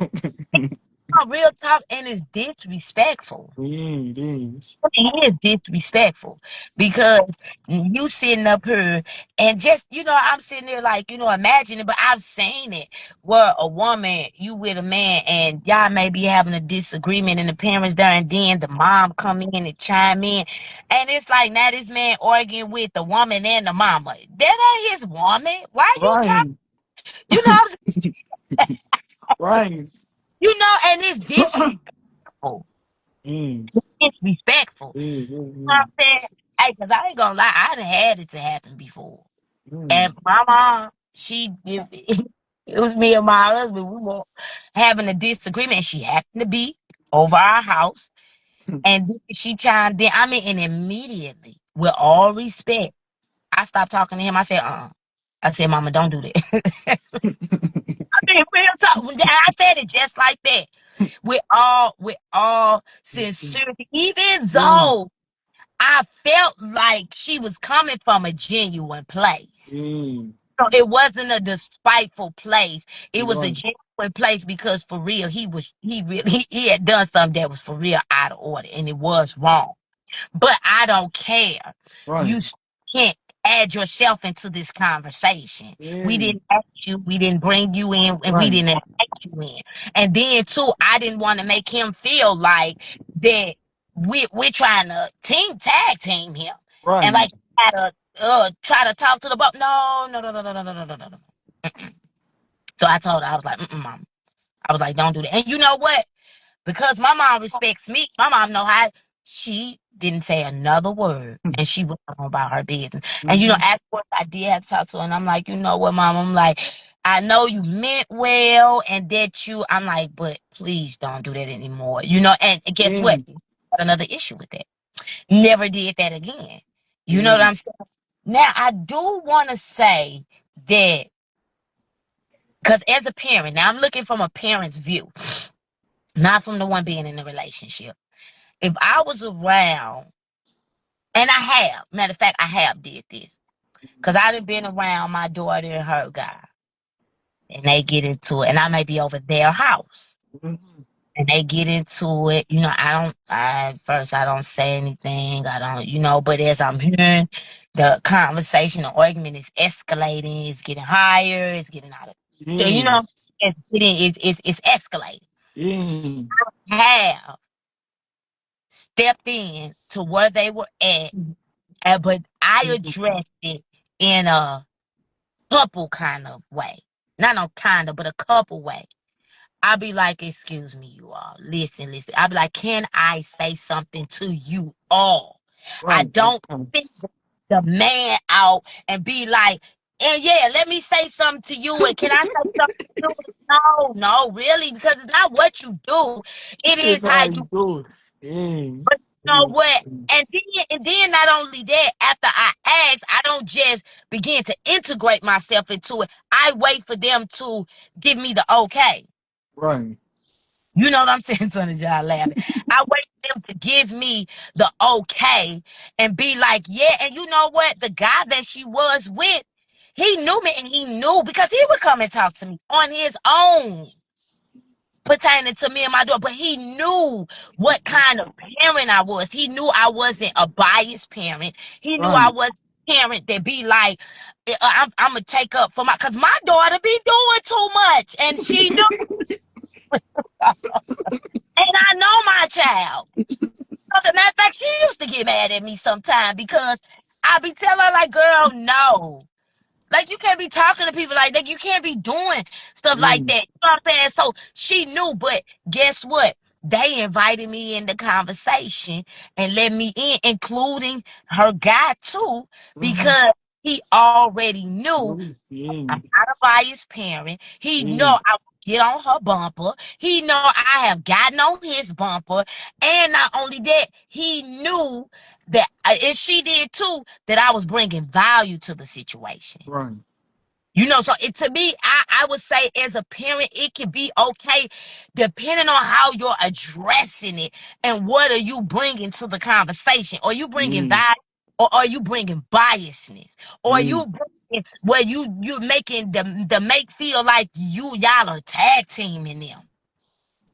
Real talk, and it's disrespectful. Yeah, it is. It is disrespectful because you sitting up here and just I'm sitting there like imagining, but I've seen it where a woman you with a man and y'all may be having a disagreement and the parents there, and then the mom come in and chime in, and it's like now this man arguing with the woman and the mama. That ain't his woman. Why you talking? Right. I'm saying? Right. And it's disrespectful. Mm, Disrespectful. Know what mm, I'm saying? Hey, cause I ain't gonna lie, I done had it to happen before. mm, And my mom, if it was me and my husband, we were having a disagreement. And she happened to be over our house, mm. and then she chimed in. I mean, and immediately, with all respect, I stopped talking to him. I said, I said, Mama, don't do that. I mean, real talk. I said it just like that. With all sincerity, even Mm, though I felt like she was coming from a genuine place. mm, So it wasn't a despiteful place. It was a right, genuine place because for real, he had done something that was for real out of order and it was wrong. But I don't care. You right. can't add yourself into this conversation. We Mm, didn't ask you, we didn't bring you in, and we right, didn't invite you in. And then too, I didn't want to make him feel like that we're trying to tag team him and right. like try to talk to the boat. No, no, no, no, no, no, no, no, no, no, no. Mm-mm. So I told her, I was like, Mom. I was like, don't do that. And you know what? Because my mom respects me. My mom know how she didn't say another word and she went on about her business. And Mm-hmm. afterwards I did have to talk to her and I'm like, you know what, Mom? I'm like, I know you meant well and that I'm like, but please don't do that anymore. And guess what? Mm, Got another issue with that. Never did that again. You know what mm, I'm saying? Now I do want to say that because as a parent, now I'm looking from a parent's view, not from the one being in the relationship. If I was around, and I have, matter of fact, I have did this, because I done been around my daughter and her guy, and they get into it, and I may be over their house, mm, and they get into it. At first I don't say anything, I don't, but as I'm hearing the conversation, the argument is escalating, it's getting higher, it's getting out of, so, mm, it's escalating. mm, Have stepped in to where they were at, but I addressed it in a couple kind of way. Not no kind of, but a couple way. I'll be like, excuse me, you all. Listen. I'll be like, can I say something to you all? I right. don't think the man out and be like, and yeah, let me say something to you. And can I say something to you? No, no, really, because it's not what you do. It is It's how how you. you do it. Mm, But you know what? mm, And then not only that, after I ask, I don't just begin to integrate myself into it. I wait for them to give me the okay. right. You know what I'm saying, son of y'all laughing. I wait for them to give me the okay and be like, yeah, and you know what? The guy that she was with, he knew me and he knew because he would come and talk to me on his own pertaining to me and my daughter, but he knew what kind of parent I was. He knew I wasn't a biased parent. He knew I Right. was. parent that be like, I'm gonna take up for cause my daughter be doing too much, and she do, and I know my child. As a matter of fact, she used to get mad at me sometimes because I be telling her like, girl, no. Like, you can't be talking to people like that. You can't be doing stuff like Mm, that. You know what I'm saying? So she knew, but guess what? They invited me in the conversation and let me in, including her guy too, mm-hmm. because he already knew Oh, yeah, I'm not a biased parent. He yeah, know I would get on her bumper. He know I have gotten on his bumper. And not only that, he knew that, and she did too, that I was bringing value to the situation. right. You know, so to me, I would say as a parent, it can be okay depending on how you're addressing it and what are you bringing to the conversation. Are you bringing Yeah, value, or are you bringing biasness? Or are yeah, you bringing where you're making the make feel like y'all are tag teaming them?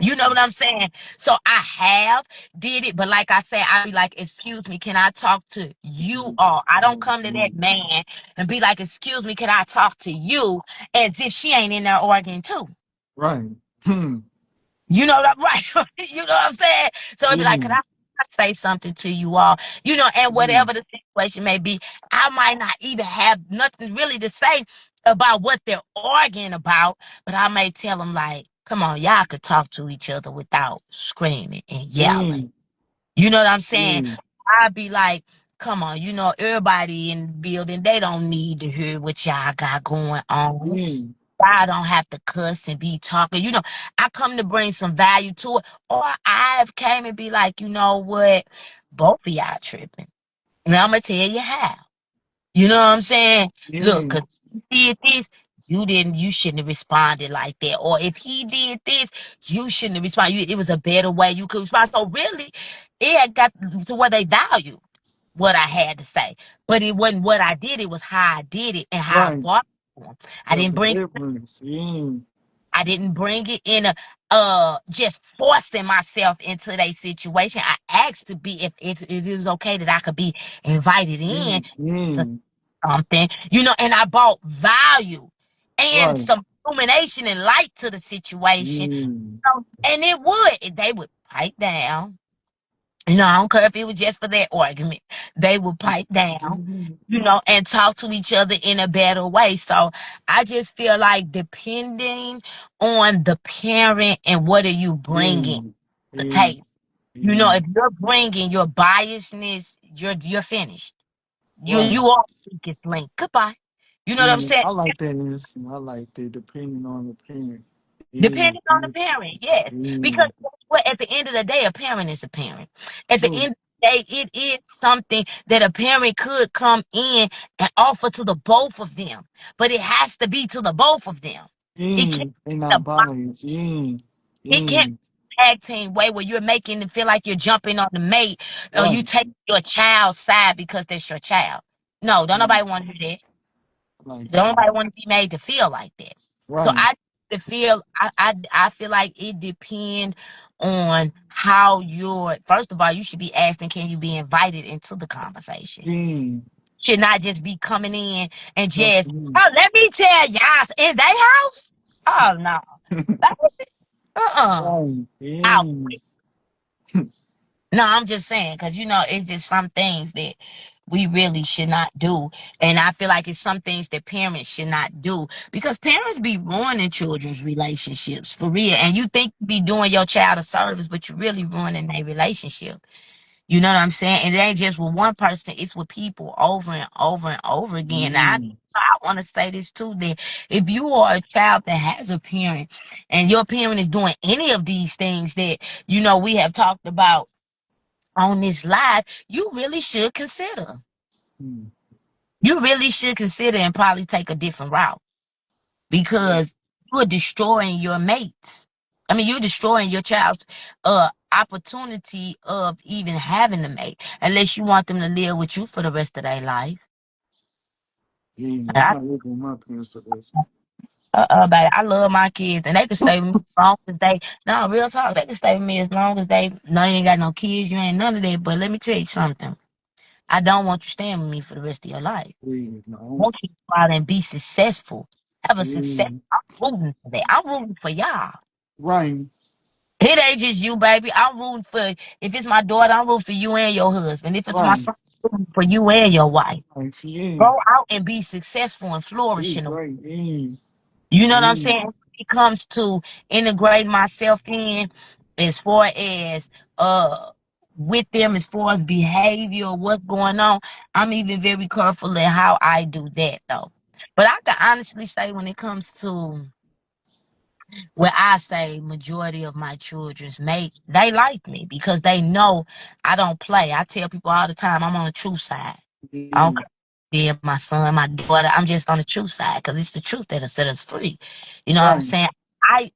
You know what I'm saying? So I have did it, but like I said, I be like, excuse me, can I talk to you all? I don't come to that man and be like, excuse me, can I talk to you? As if she ain't in there arguing too. right. Hmm. You know what I'm right? You know what I'm saying? So it'd be like, Yeah, could I say something to you all? You know, and yeah, whatever the situation may be, I might not even have nothing really to say about what they're arguing about, but I may tell them like, come on, y'all could talk to each other without screaming and yeah, yelling. You know what I'm saying? yeah, I'd be like, come on, you know, everybody in the building, they don't need to hear what y'all got going on. yeah, I don't have to cuss and be talking. You know, I come to bring some value to it. Or I've came and be like, you know what? Both of y'all tripping. And I'm going to tell you how. You know what I'm saying? Look, yeah, because he did this, you shouldn't have responded like that. Or if he did this, you shouldn't have responded. It was a better way you could respond. So really, it had got to where they value what I had to say. But it wasn't what I did, it was how I did it and how I right. brought it to 'em. I The didn't bring difference. Yeah, I didn't bring it in a just forcing myself into their situation. I asked to be if it was okay that I could be invited yeah, in yeah, to something, you know, and I brought value and right. some illumination and light to the situation. Yeah, And they would pipe down. You know, I don't care if it was just for that argument. They would pipe down, mhm, you know, and talk to each other in a better way. So I just feel like depending on the parent and what are you bringing yeah, to the yeah, table. You know, yeah, if you're bringing your biasness, you're finished. right. You are weakest link. Goodbye. You know what I'm Yeah, saying? I like that answer. I like that depending on the parent. Yeah, Depending on the parent, yes. yeah, Because well, at the end of the day, a parent is a parent. At the true. end of the day, it is something that a parent could come in and offer to the both of them. But it has to be to the both of them. It Yeah, can't they be not biased. Yeah, it can't yeah, be a tag team way where you're making it feel like you're jumping on the mate or you right. take your child's side because that's your child. No, don't Yeah, nobody want to do that. I like Don't that. nobody want to be made to feel like that. So Right. I feel like it depends on how you're. First of all, you should be asking, can you be invited into the conversation? Yeah, Should not just be coming in and talk to just, me. oh, let me tell y'all in their house. Oh no, Right. out. Yeah, No, I'm just saying because you know it's just some things that we really should not do, and I feel like it's some things that parents should not do because parents be ruining children's relationships for real, and you think you be doing your child a service, but you're really ruining their relationship. You know what I'm saying? And it ain't just with one person; it's with people over and over and over again. Now, yeah, I want to say this too: that if you are a child that has a parent, and your parent is doing any of these things that you know we have talked about on this live, you really should consider. mm, You really should consider and probably take a different route yeah, because you are destroying your mates. I mean, you're destroying your child's opportunity of even having a mate, unless you want them to live with you for the rest of their life. yeah. I'm I, not looking at my parents for this. baby, I love my kids, and they can stay with me as long as they. No, real talk, they can stay with me as long as they. No, you ain't got no kids, you ain't none of that. But let me tell you something. I don't want you staying with me for the rest of your life. Please, I no. want you to go out and be successful. Have a success. Yeah. I'm rooting for that. I'm rooting for y'all. Right. It ain't just you, baby. I'm rooting for, if it's my daughter, I'm rooting for you and your husband. If it's my Right. son, I'm rooting for you and your wife. Right. Yeah. Go out and be successful and Yeah. flourish in the. Right. Yeah. You know what I'm Yeah. saying? When it comes to integrating myself in, as far as uh with them, as far as behavior, what's going on, I'm even very careful at how I do that though. But I can honestly say when it comes to where I say majority of my children's mate, they like me because they know I don't play. I tell people all the time I'm on the true side. I don't Yeah. care being my son, my daughter. I'm just on the true side because it's the truth that'll set us free. You know what I'm Right. saying?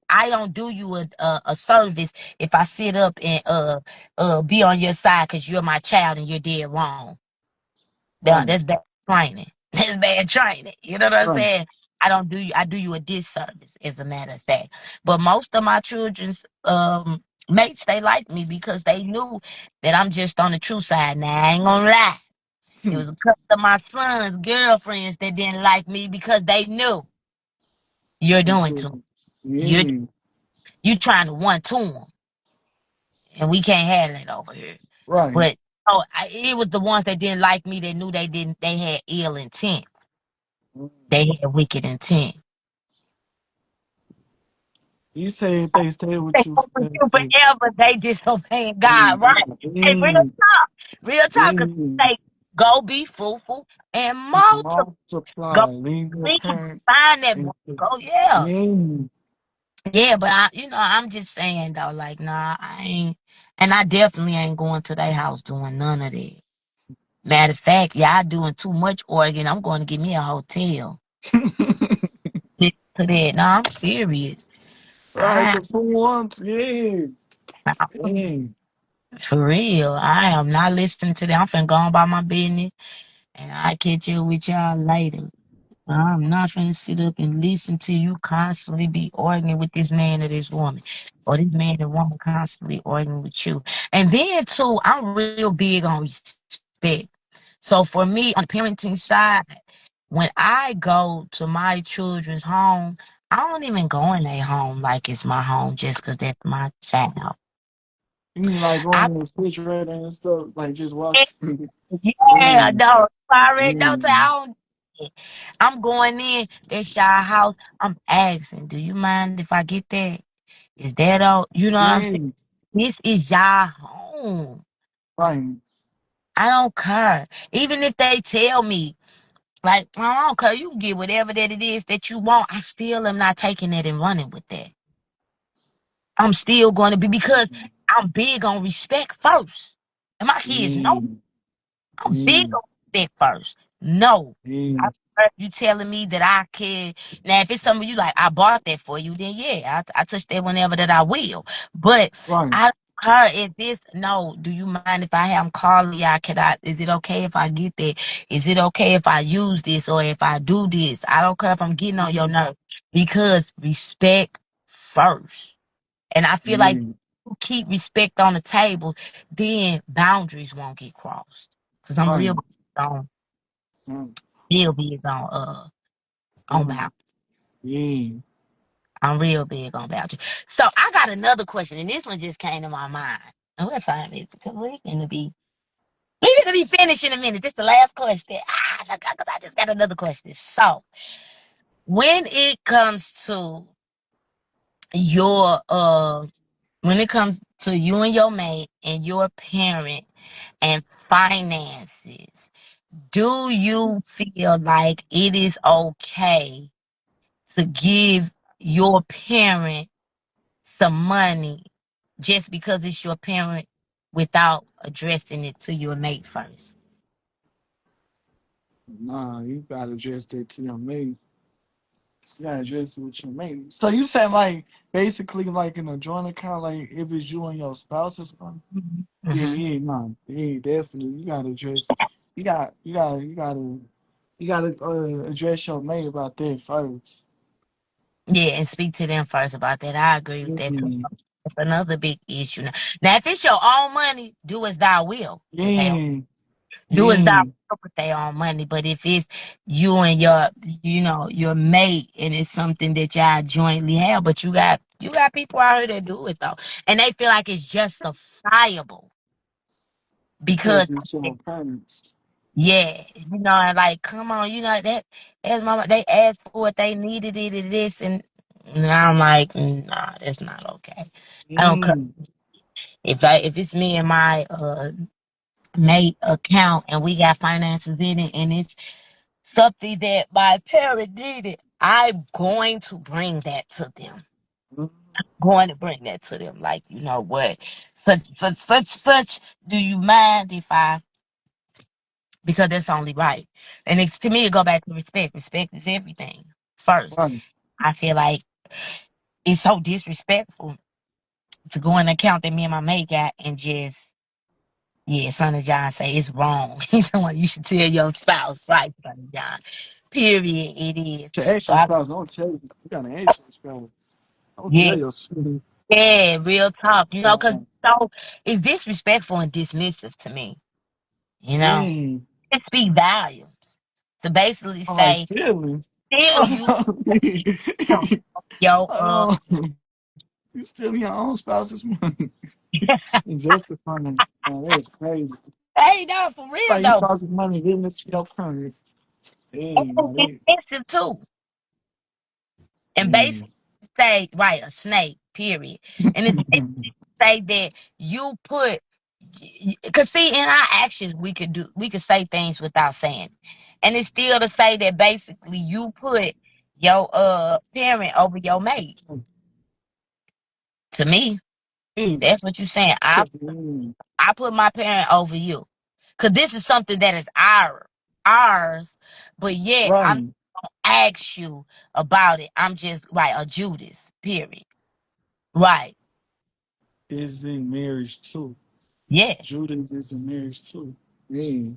I don't do you a service if I sit up and be on your side because you're my child and you're dead wrong. No, Right. that's bad training. That's bad training. You know what I'm Right. saying? I do you a disservice, as a matter of fact. But most of my children's mates, they like me because they knew that I'm just on the true side. Now I ain't gonna lie. It was a couple of my son's girlfriends that didn't like me because they knew you're That's doing it. too. You're Yeah. you trying to one to them, and we can't have that over here. Right. But it was the ones that didn't like me that knew they didn't. They had ill intent. They had wicked intent. You say if they stay They with you fuck with you forever. forever. They disobeying God, right? Hey, Yeah. real talk. 'Cause Yeah. they go be fruitful and multiply. Go, Multiply. Leave your we can parents. find that. And Go, yeah. yeah. Yeah, but I'm just saying though, like, nah, I ain't, and I definitely ain't going to their house doing none of that. Matter of fact, y'all doing too much Oregon. I'm going to get me a hotel. Stick to that. No, I'm serious. Right. I, The full ones. Yeah. I'm Yeah. for real. I am not listening to that. I'm finna go on about my business, and I catch up with y'all later. I'm not finna sit up and listen to you constantly be arguing with this man or this woman, or this man and woman constantly arguing with you. And then too, I'm real big on respect. So for me, on the parenting side, when I go to my children's home, I don't even go in their home like it's my home just because that's my child. You mean like going I in the refrigerator and stuff, like just walk. yeah, Mm, no, I already know. mm, I'm going in. That's y'all house. I'm asking, do you mind if I get that? Is that all? You know what I'm saying? mm, This is y'all home. right. I don't care. Even if they tell me, like, I don't care, you can get whatever that it is that you want. I still am not taking it and running with that. I'm still going to be, because I'm big on respect first. And my kids know Mm, I'm big mm, on respect first. No. I mm, prefer you telling me that I can. Now, if it's something you like, I bought that for you, then yeah, I touch that whenever that I will. But right. I don't care if this, no, do you mind if I have them calling y'all? Is it okay if I get that? Is it okay if I use this or if I do this? I don't care if I'm getting on your Mm, nerves, because respect first. And I feel like mm, you keep respect on the table, then boundaries won't get crossed. Cause I'm right. real big on Mm, real big on mm, boundaries. yeah. I'm real big on boundaries. So I got another question, and this one just came to my mind. And we'll find it because we're gonna be finished in a minute. This is the last question. Cause I just got another question. So when it comes to your when it comes to you and your mate and your parent and finances, do you feel like it is okay to give your parent some money just because it's your parent without addressing it to your mate first? Nah, you gotta address that to your mate. You gotta address it with your mate. So you saying like basically like in a joint account, like if it's you and your spouse or something? Yeah, Hmm. yeah, no, yeah, definitely. You gotta address. You gotta address your mate about that first. Yeah, and speak to them first about that. I agree with that too. Mm, It's another big issue now. Now, if it's your own money, do as thou will. Okay, yeah, do as thou Yeah. wilt with their own money. But if it's you and your, your mate, and it's something that y'all jointly have, but you got people out here that do it though, and they feel like it's justifiable because Because it's your parents. yeah, and like come on, that as mama they asked for it, they needed it, and this, and now I'm like, nah, that's not okay. I don't. Mm. If it's me and my mate account and we got finances in it and it's something that my parent needed, I'm going to bring that to them. Mm. Going to bring that to them. Like, you know what? Such, do you mind if I, because that's only right. And it's, to me, it go back to respect. Respect is everything. First, Right. I feel like it's so disrespectful to go in the account that me and my mate got and just, yeah, Son of John say it's wrong. He's the one you should tell your spouse, right, Son of John. Period, it is. To So ask your I, spouse, don't tell you. You gotta ask your spouse. Don't yeah, tell your spouse. yeah, real talk. Because Right. so it's disrespectful and dismissive to me. You know, Yeah. it speaks volumes to basically I like say, feelings. still you, yo, Oh, you stealing your own spouse's money and justifying it. Man, that's crazy. hey, no, for real Like your though. spouse's money giving this to your parents. And Hey, no, it's they. expensive too. And Yeah. basically say, right, a snake, period. And it's say that you put, because see, in our actions we could say things without saying it. And it's still to say that basically you put your parent over your mate. To me, Hey, that's what you're saying. I 'cause, mm, I put my parent over you, because this is something that is ours, but yet I'm right ask you about it. I'm just right, a Judas, period. Right. is in marriage too. Yes. Judas is in marriage too. Yeah.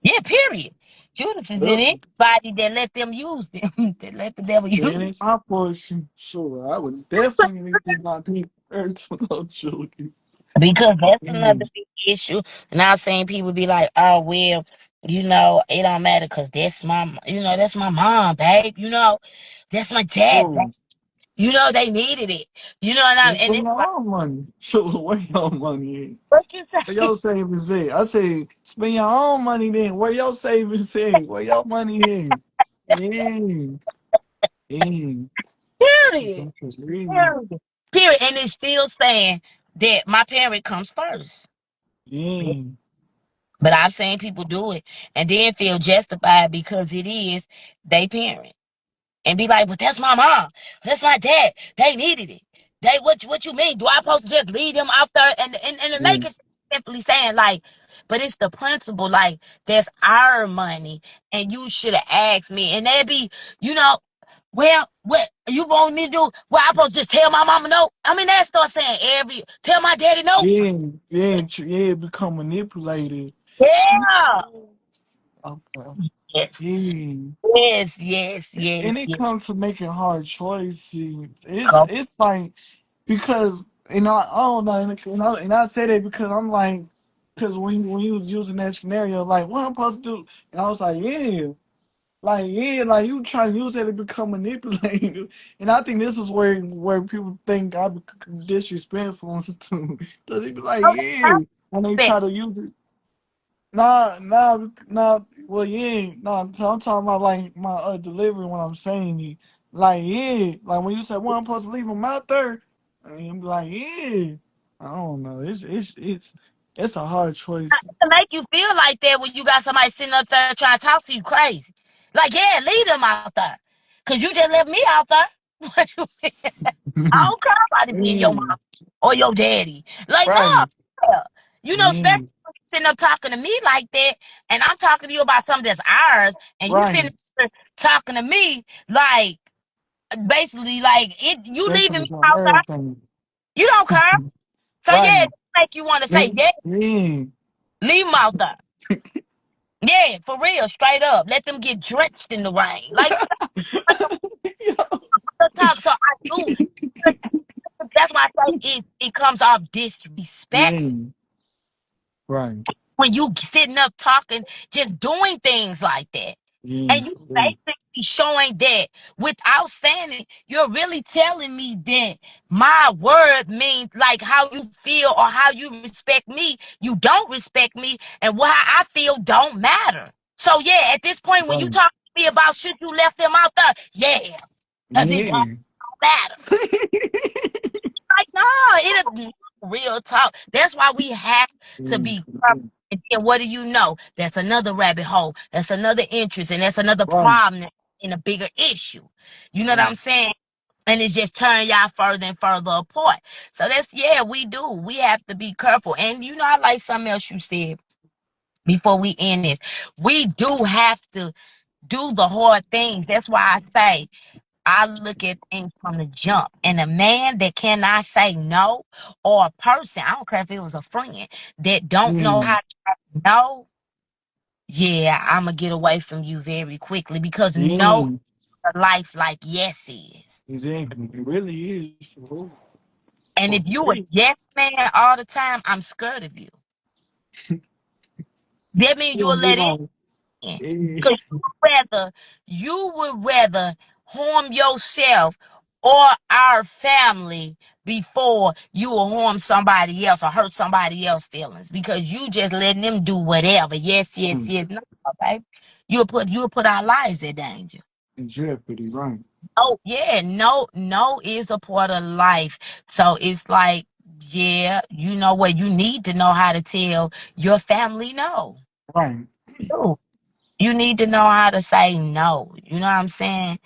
Yeah, period. Judas is in Yep. anybody that let them use them, that let the devil use That them. ain't my portion. Sure, I would definitely give my people first to no Judas. Because that's another Mm. big issue. And I've seen people be like, oh, well, it don't matter because that's my mom, babe. That's my dad, babe. Oh, They needed it. And spend it's your like, own money. So where your money at? what you Where say? your savings at? I say spend your own money then. Where your savings at? Where your money at? Yeah. Yeah. Period. That's real. Period. Period. And it's still saying that my parent comes first. Yeah. But I've seen people do it and then feel justified because it is they parent. And be like, but that's my mom. That's my dad. They needed it. What you mean? Do I supposed to just leave them out there and to make it Yes. simply saying like, but it's the principle, like that's our money and you should have asked me. And they'd be, you know, well, what you want me to do? Well, I supposed to just tell my mama no? I mean, they start saying tell my daddy no. Yeah. Yeah. Yeah. Become manipulated. Yeah. Okay. Yes, Yeah. yes, yes, yes, And it yes. comes to making hard choices. It's Come it's like because I don't know and I say that because I'm like because when you was using that scenario like what I'm supposed to do and I was like you trying to use that to become manipulative and I think this is where people think I be disrespectful and stuff because they be like on, when they respect. try to use it. Nah. Well, yeah, nah. So I'm talking about like my delivery when I'm saying it. Like, yeah, like when you said, "Well, I'm supposed to leave them out there," and you be like, "Yeah." I don't know. It's a hard choice. To make you feel like that when you got somebody sitting up there trying to talk to you crazy. Like, yeah, leave them out there. Cause you just left me out there. What you mean? I don't care about it being your mom Mm, or your daddy. Like, no. right. Yeah. Especially Mm, when you sitting up talking to me like that, and I'm talking to you about something that's ours, and you sitting right. there talking to me like basically like you That leaving me comes on out there. everything. You don't care. So yeah, Right. it make you want to say, And, yeah, yeah. leave them out there. Yeah, for real, straight up. Let them get drenched in the rain. Like real talk. So I do. That's why I say it comes off disrespectful. Yeah. Right. when you sitting up talking, just doing things like that. Yeah, And you for real. basically showing that without saying it, you're really telling me that my word means like how you feel or how you respect me. You don't respect me, and what I feel don't matter. So yeah, at this point, when you Right. talk to me about shit you left them out there, yeah, because it don't Yeah. matter. Like, no, it real talk. That's why we have to Yeah, be for careful. real. And then what do you know? That's another rabbit hole. That's another interest, and that's another Right. problem in a bigger issue. You know what Right. I'm saying? And it's just turning y'all further and further apart. So that's yeah, we do. We have to be careful. And you know, I like something else you said before we end this. We do have to do the hard things. That's why I say I look at things from the jump. And a man that cannot say no, or a person, I don't care if it was a friend, that don't know Yeah. how to say no, yeah, I'm going to get away from you very quickly because no Yeah. is a life like yes is. Exactly. It really is. And For if you a real. yes man all the time, I'm scared of you. That means You you'll gonna be let like, in. yeah. Because you would rather harm yourself or our family before you will harm somebody else or hurt somebody else's feelings because you just letting them do whatever. Yes, yes, Mm, yes. No, baby. You'll put our lives in danger. in jeopardy, right? Oh, yeah, no, no is a part of life. So it's like, yeah, you know what? You need to know how to tell your family no. Right. Ooh, you need to know how to say no. You know what I'm saying?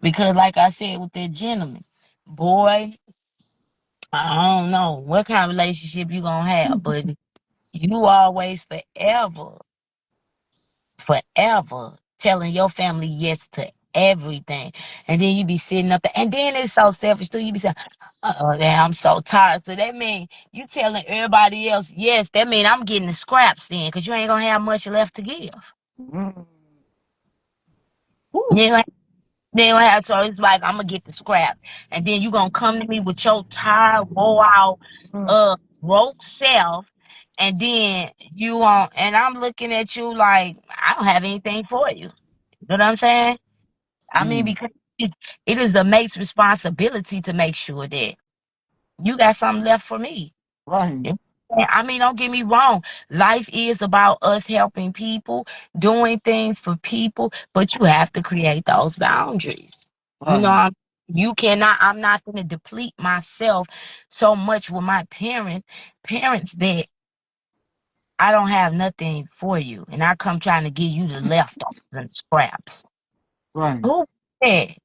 Because, like I said with that gentleman, boy, I don't know what kind of relationship you gonna have, but you always forever telling your family yes to everything. And then you be sitting up there, and then it's so selfish too. You be saying, oh, damn, I'm so tired. So that mean you telling everybody else yes, that mean I'm getting the scraps then, because you ain't gonna have much left to give. Mm. You Woo. ain't They don't have to. It's like I'm gonna get the scrap, and then you gonna come to me with your tired, wore out, Mm. broke self, and then you want, and I'm looking at you like I don't have anything for you. You know what I'm saying? I mean, Yeah. because it is the mate's responsibility to make sure that you got something left for me. Right. Yeah. I mean, don't get me wrong. Life is about us helping people, doing things for people, but you have to create those boundaries. You know, Right. you cannot, I'm not going to deplete myself so much with my parents that I don't have nothing for you. And I come trying to give you the leftovers and scraps. Right. Who said,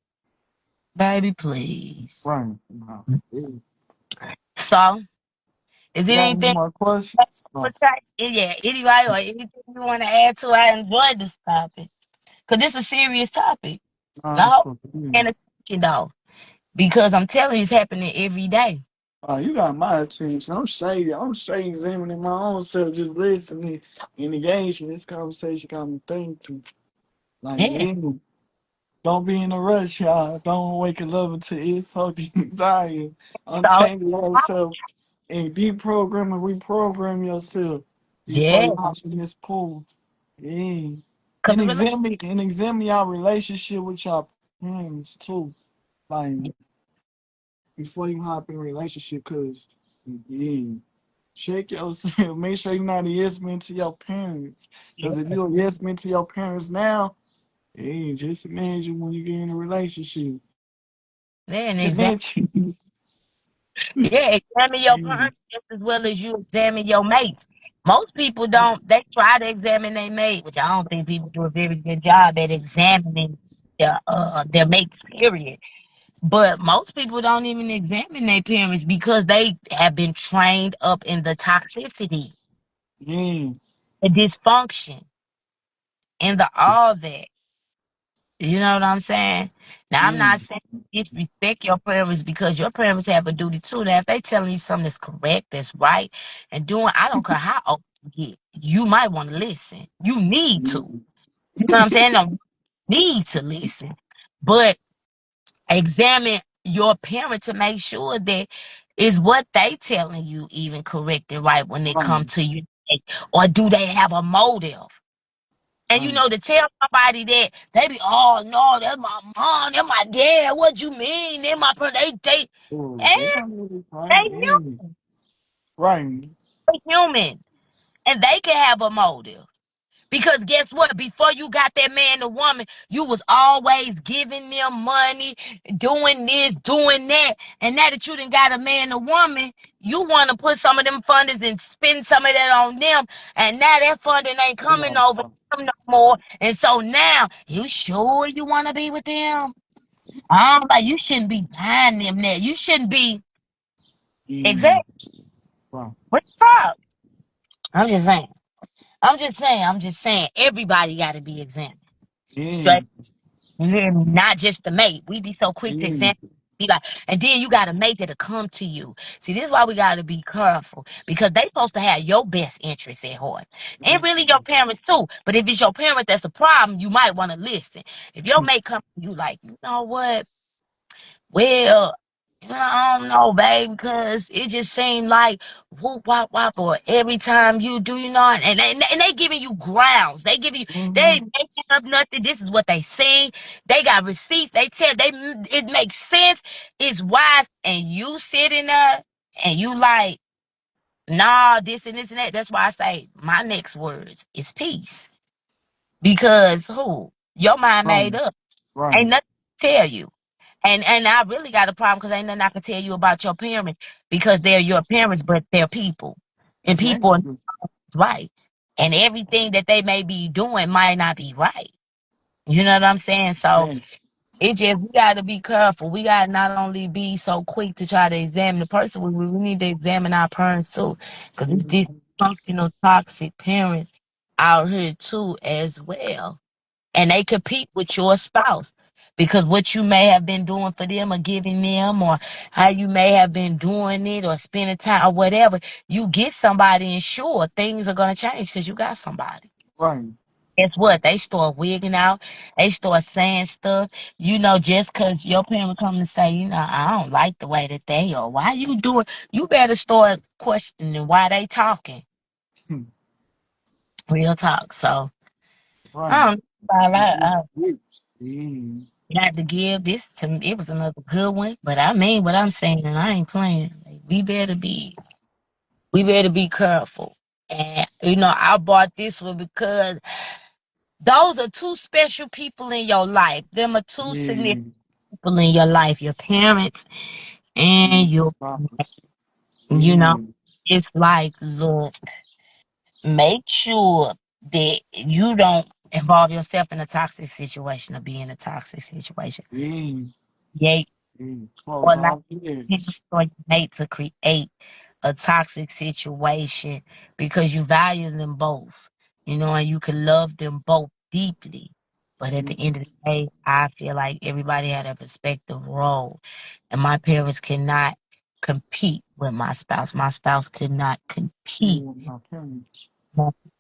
baby, please? Right. Nah, for real. So, is there You got any anything? more questions? No. Yeah, anybody or anything you want to add to? I enjoyed this topic because this is a serious topic. And I Nah, hope for you're real. paying attention though, because I'm telling you, it's happening every day. You got my attention. I'm straight. I'm straight examining my own self, just listening and engaging. This conversation got me thinking. Like, Yeah. yeah, don't be in a rush, y'all. Don't wake it up until it's so desire. So, Untangle yourself and deprogram and reprogram yourself before yeah, you hop in this pool. Yeah. because the relationship, And examine your relationship with your parents too. Like before you hop in a relationship, cause yeah. Check yourself. Make sure you're not a yes man to your parents. Cause if you're a yes man to your parents now, hey, just imagine when you get in a relationship. man, Just exactly. imagine. Yeah, examine your Yeah. parents just as well as you examine your mates. Most people don't. They try to examine their mate, which I don't think people do a very good job at examining their mates. Period. But most people don't even examine their parents because they have been trained up in the toxicity, Yeah. the dysfunction, and the all that. You know what I'm saying? Now I'm Yeah. not saying disrespect your parents because your parents have a duty too. Now if they telling you something that's correct, that's right, and doing, I don't care how old you get, you might want to listen. You need to. Yeah. You know what I'm saying? No, need to listen, but examine your parent to make sure that is what they telling you even correct and right when they come Right. to you. or do they have a motive? And Right. to tell somebody that they be, oh no, that's my mom, that's my dad. What you mean? They're my Oh, they and don't really they right. Yeah. Right. human, and they can have a motive. Because guess what? Before you got that man or woman, you was always giving them money, doing this, doing that. And now that you done got a man or woman, you want to put some of them funders and spend some of that on them. And now that funding ain't You coming know, over them no more. And so now, you sure you want to be with them? Like you shouldn't be buying them that. You shouldn't be yeah. exactly. Right. What's up? I'm just saying. I'm just saying. Everybody got to be examined. Yeah. Straight. Yeah, not just the mate. We be so quick to Yeah. examine. Be like, and then you got a mate that'll come to you. See, this is why we got to be careful because they supposed to have your best interests at heart, and really your parents too. But if it's your parent that's a problem, you might want to listen. If your mate come to you like, you know what? Well, I don't know, babe, because it just seemed like whoop wop wop or every time you do, and they giving you grounds. They Mm-hmm. ain't making up nothing. This is what they say. They got receipts. They tell it makes sense. It's wise, and you sitting there and you like, nah, this and this and that. That's why I say my next words is peace because your mind Right. made up. Ain't Right. nothing to tell you. And I really got a problem because ain't nothing I can tell you about your parents because they're your parents, but they're people. And people are Exactly. right. And everything that they may be doing might not be right. You know what I'm saying? So Yeah. we gotta be careful. We gotta not only be so quick to try to examine the person, we need to examine our parents too. Because it's Mhm. dysfunctional, toxic parents out here too as well, and they compete with your spouse because what you may have been doing for them or giving them or how you may have been doing it or spending time or whatever, you get somebody and sure things are going to change because you got somebody. Right. Guess what? They start wigging out. They start saying stuff, just because your parent come to say, I don't like the way that they are. Why you doing? You better start questioning why they talking. Hmm. Real talk. So, Right. I don't know. Yeah. Got to give this to me. It was another good one, but I mean what I'm saying, and I ain't playing. Like, we better be careful. And I bought this one because those are two special people in your life. Them are two significant Yeah. people in your life. Your parents and Yeah. your, Stop us. you know, Yeah. it's like, look, make sure that you don't involve yourself in a toxic situation or be in a toxic situation. Yeah. Yeah, Yeah. Close or like all the you edge. or your mate to create a toxic situation because you value them both, and you can love them both deeply. But at the end of the day, I feel like everybody had a respective role, and my parents cannot compete with my spouse. My spouse could not compete. Yeah. My parents.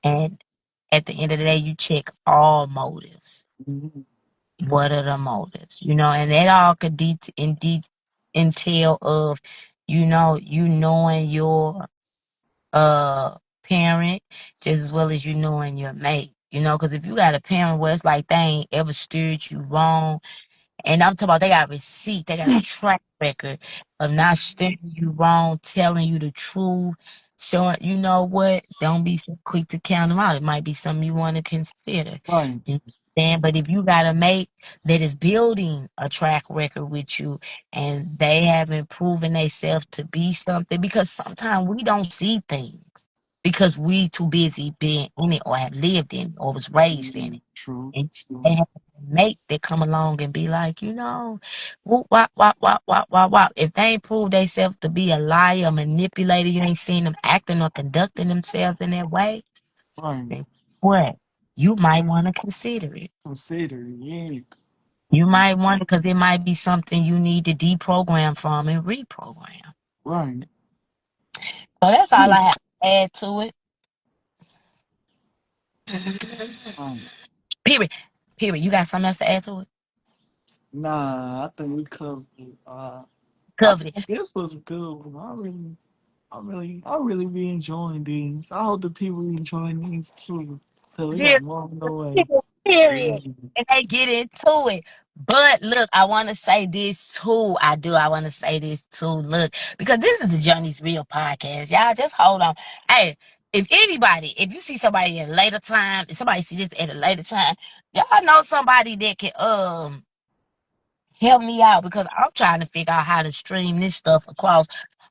And at the end of the day, you check all motives. Mhm. What are the motives? And that all could entail of, you knowing your parent just as well as you knowing your mate. Because if you got a parent where it's like they ain't ever steered you wrong, and I'm talking about they got receipts, they got a track record of not steering you wrong, telling you the truth, showing, you know what, don't be so quick to count them out. It might be something you want to consider. Right. You understand? But if you got a mate that is building a track record with you and they haven't proven themselves to be something, because sometimes we don't see things because we too busy being in it or have lived in it or was raised in Yeah. it. True. And they True. have a mate that come along and be like, whoop, wop, wop, wop, wop, wop, wop. If they ain't proved themselves to be a liar, a manipulator, you ain't seen them acting or conducting themselves in that way, Right. then what? You might want to consider it. Consider. Yeah. You might want to, because it might be something you need to deprogram from and reprogram. Right. So that's all I have to add to it. Right. Period. Period. You got something else to add to it? Nah, I think we covered. I Covered think it. this was a good one. I really. I really be enjoying these. I hope the people enjoying these too. Cause we Period. got more on the way. Period. Yeah. And they get into it. But look, I want to say this too. I do. I want to say this too. Look, because this is the Journey's Real podcast. Y'all just hold on. Hey, if you see somebody at a later time, if somebody see this at a later time, y'all know somebody that can help me out because I'm trying to figure out how to stream this stuff across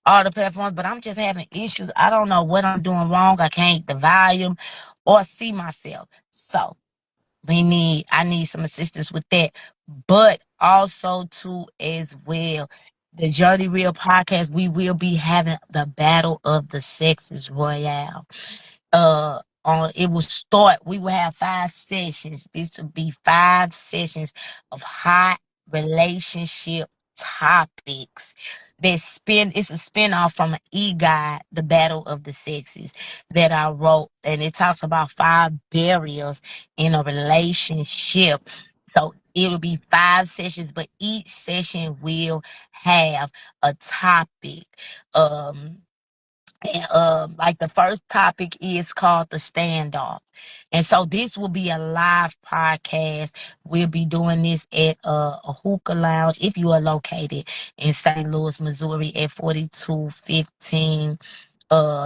all the platforms, but I'm just having issues. I don't know what I'm doing wrong. I can't the volume or see myself. So I need some assistance with that. But also too as well, the Journey Real podcast, we will be having the Battle of the Sexes Royale. It will start. We will have 5 sessions. This will be 5 sessions of hot relationship topics that spin it's a spin-off from an e-guide, The Battle of the Sexes, that I wrote, and it talks about 5 barriers in a relationship. So it'll be 5 sessions, but each session will have a topic. um and like the first topic is called the standoff. And so this will be a live podcast. We'll be doing this at a hookah lounge if you are located in St. Louis, Missouri at 4215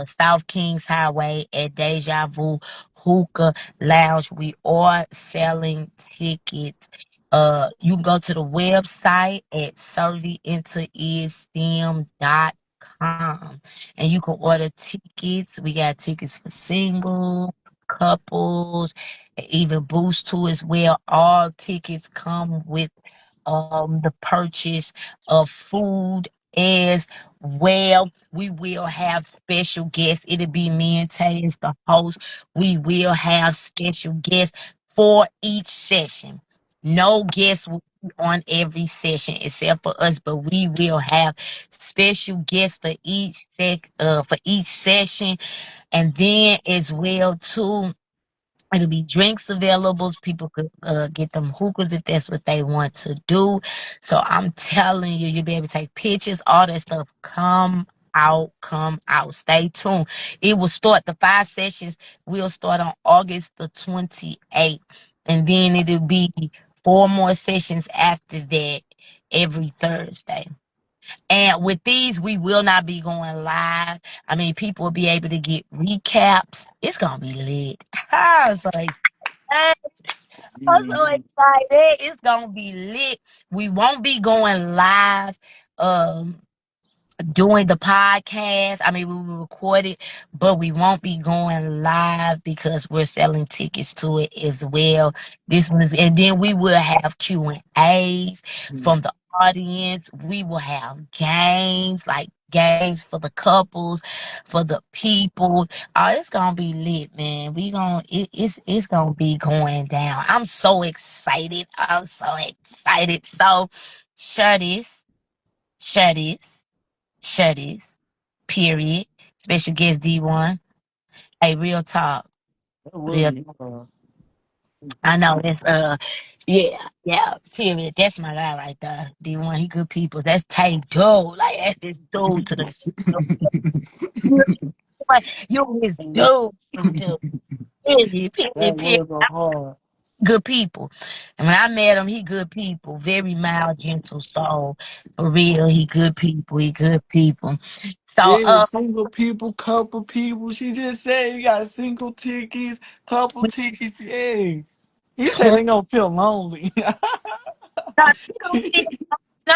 South Kings Highway at Deja Vu Hookah Lounge. We are selling tickets. You can go to the website at servienteristem.com and you can order tickets. We got tickets for singles, couples, and even boost too as well. All tickets come with the purchase of food as well. We will have special guests. It'll be me and Tay as the host. We will have special guests for each session. No guests will be on every session except for us, but we will have special guests for each session, and then as well too. It'll be drinks available. People could get them hookahs if that's what they want to do. So I'm telling you, you'll be able to take pictures, all that stuff. Come out, come out. Stay tuned. It will start, the 5 sessions will start on August the 28th. And then it'll be 4 more sessions after that every Thursday. And with these, we will not be going live. I mean, people will be able to get recaps. It's gonna be lit. I'm so excited. I'm so Mhm. excited. It's gonna be lit. We won't be going live. Doing the podcast. I mean, we will record it, but we won't be going live because we're selling tickets to it as well. This one is, and then we will have Q&As from the audience. We will have games, like games for the couples, for the people. Oh, it's gonna be lit, man. It's gonna be going down. I'm so excited. I'm so excited. So share this, share this. Shuddies, period. Special guest D1. Hey, real talk. That would Real. be hard. I know that's yeah, period. That's my guy right there. D1, he good people. That's Tay Doe. Like that's this dude to you his dude. Period, That period, period. was a hard. Good people. And when I met him, he good people. Very mild, gentle soul. For real, he good people. He good people. So Yeah, single people, couple people. She just said you got single tickets, couple tickets. Yeah. He said they gonna feel lonely. no,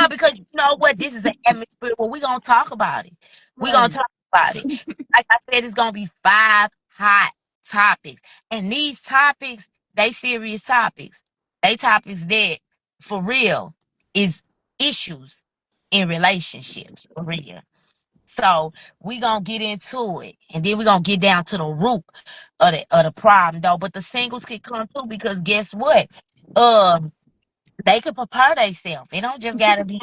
because you know what? This is an atmosphere where we're gonna talk about it. We're gonna Right. talk about it. Like I said, it's gonna be 5 hot topics. And these topics, they serious topics. They topics that for real is issues in relationships. For real. So we gonna get into it, and then we gonna get down to the root of the problem, though. But the singles can come too, because guess what? Um, they could prepare themselves. It don't just gotta be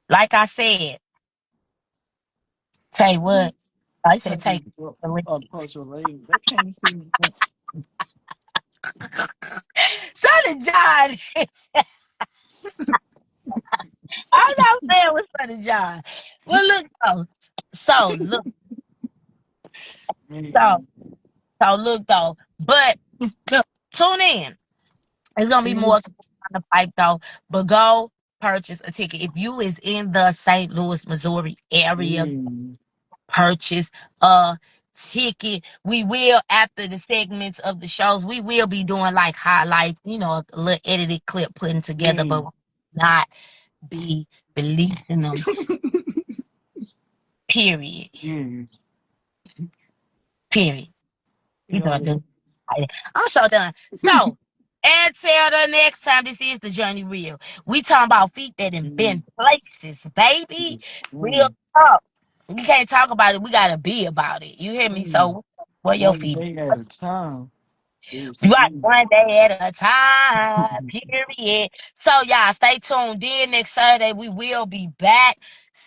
like I said. Say what? I said take. Taking approach a lady. They can't see me. Son of John. I'm not saying with Son of John. Well, look though. So look, so Man, so look though. But look, tune in. It's gonna be more on yes, the pipe though. But go purchase a ticket. If you is in the St. Louis, Missouri area, man, purchase a ticket. We will, after the segments of the shows, we will be doing like highlights, a little edited clip putting together, but man, not be releasing them. Period. man. Period. You know, Yo, I'm so done. So, until the next time, this is the Journey Real. We talking about feet that have man, been places, baby. Real man. talk. We can't talk about it. We gotta be about it. You hear me? Man. So, where your One feet? day at a time. Yes, Right, man. one day at a time, period. So, y'all, stay tuned in next Saturday. We will be back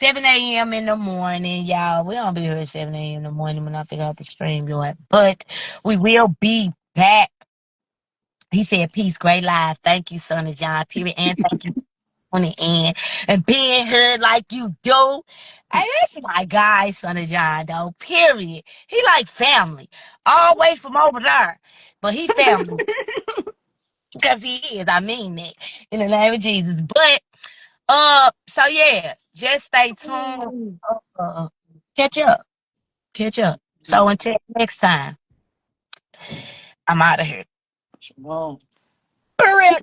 7 a.m. in the morning, y'all. We don't be here at 7 a.m. in the morning when I figure out the stream, y'all. But we will be back. He said, peace, great live. Thank you, Son of John, period. And thank you on the end and being here like you do. Hey, that's my guy, Son of John, though, period. He like family. All the way from over there. But he family. Because he is. I mean that. In the name of Jesus. But so yeah, just stay tuned. Uh, catch up. Catch up. So until next time, I'm out of here. Shalom. For real.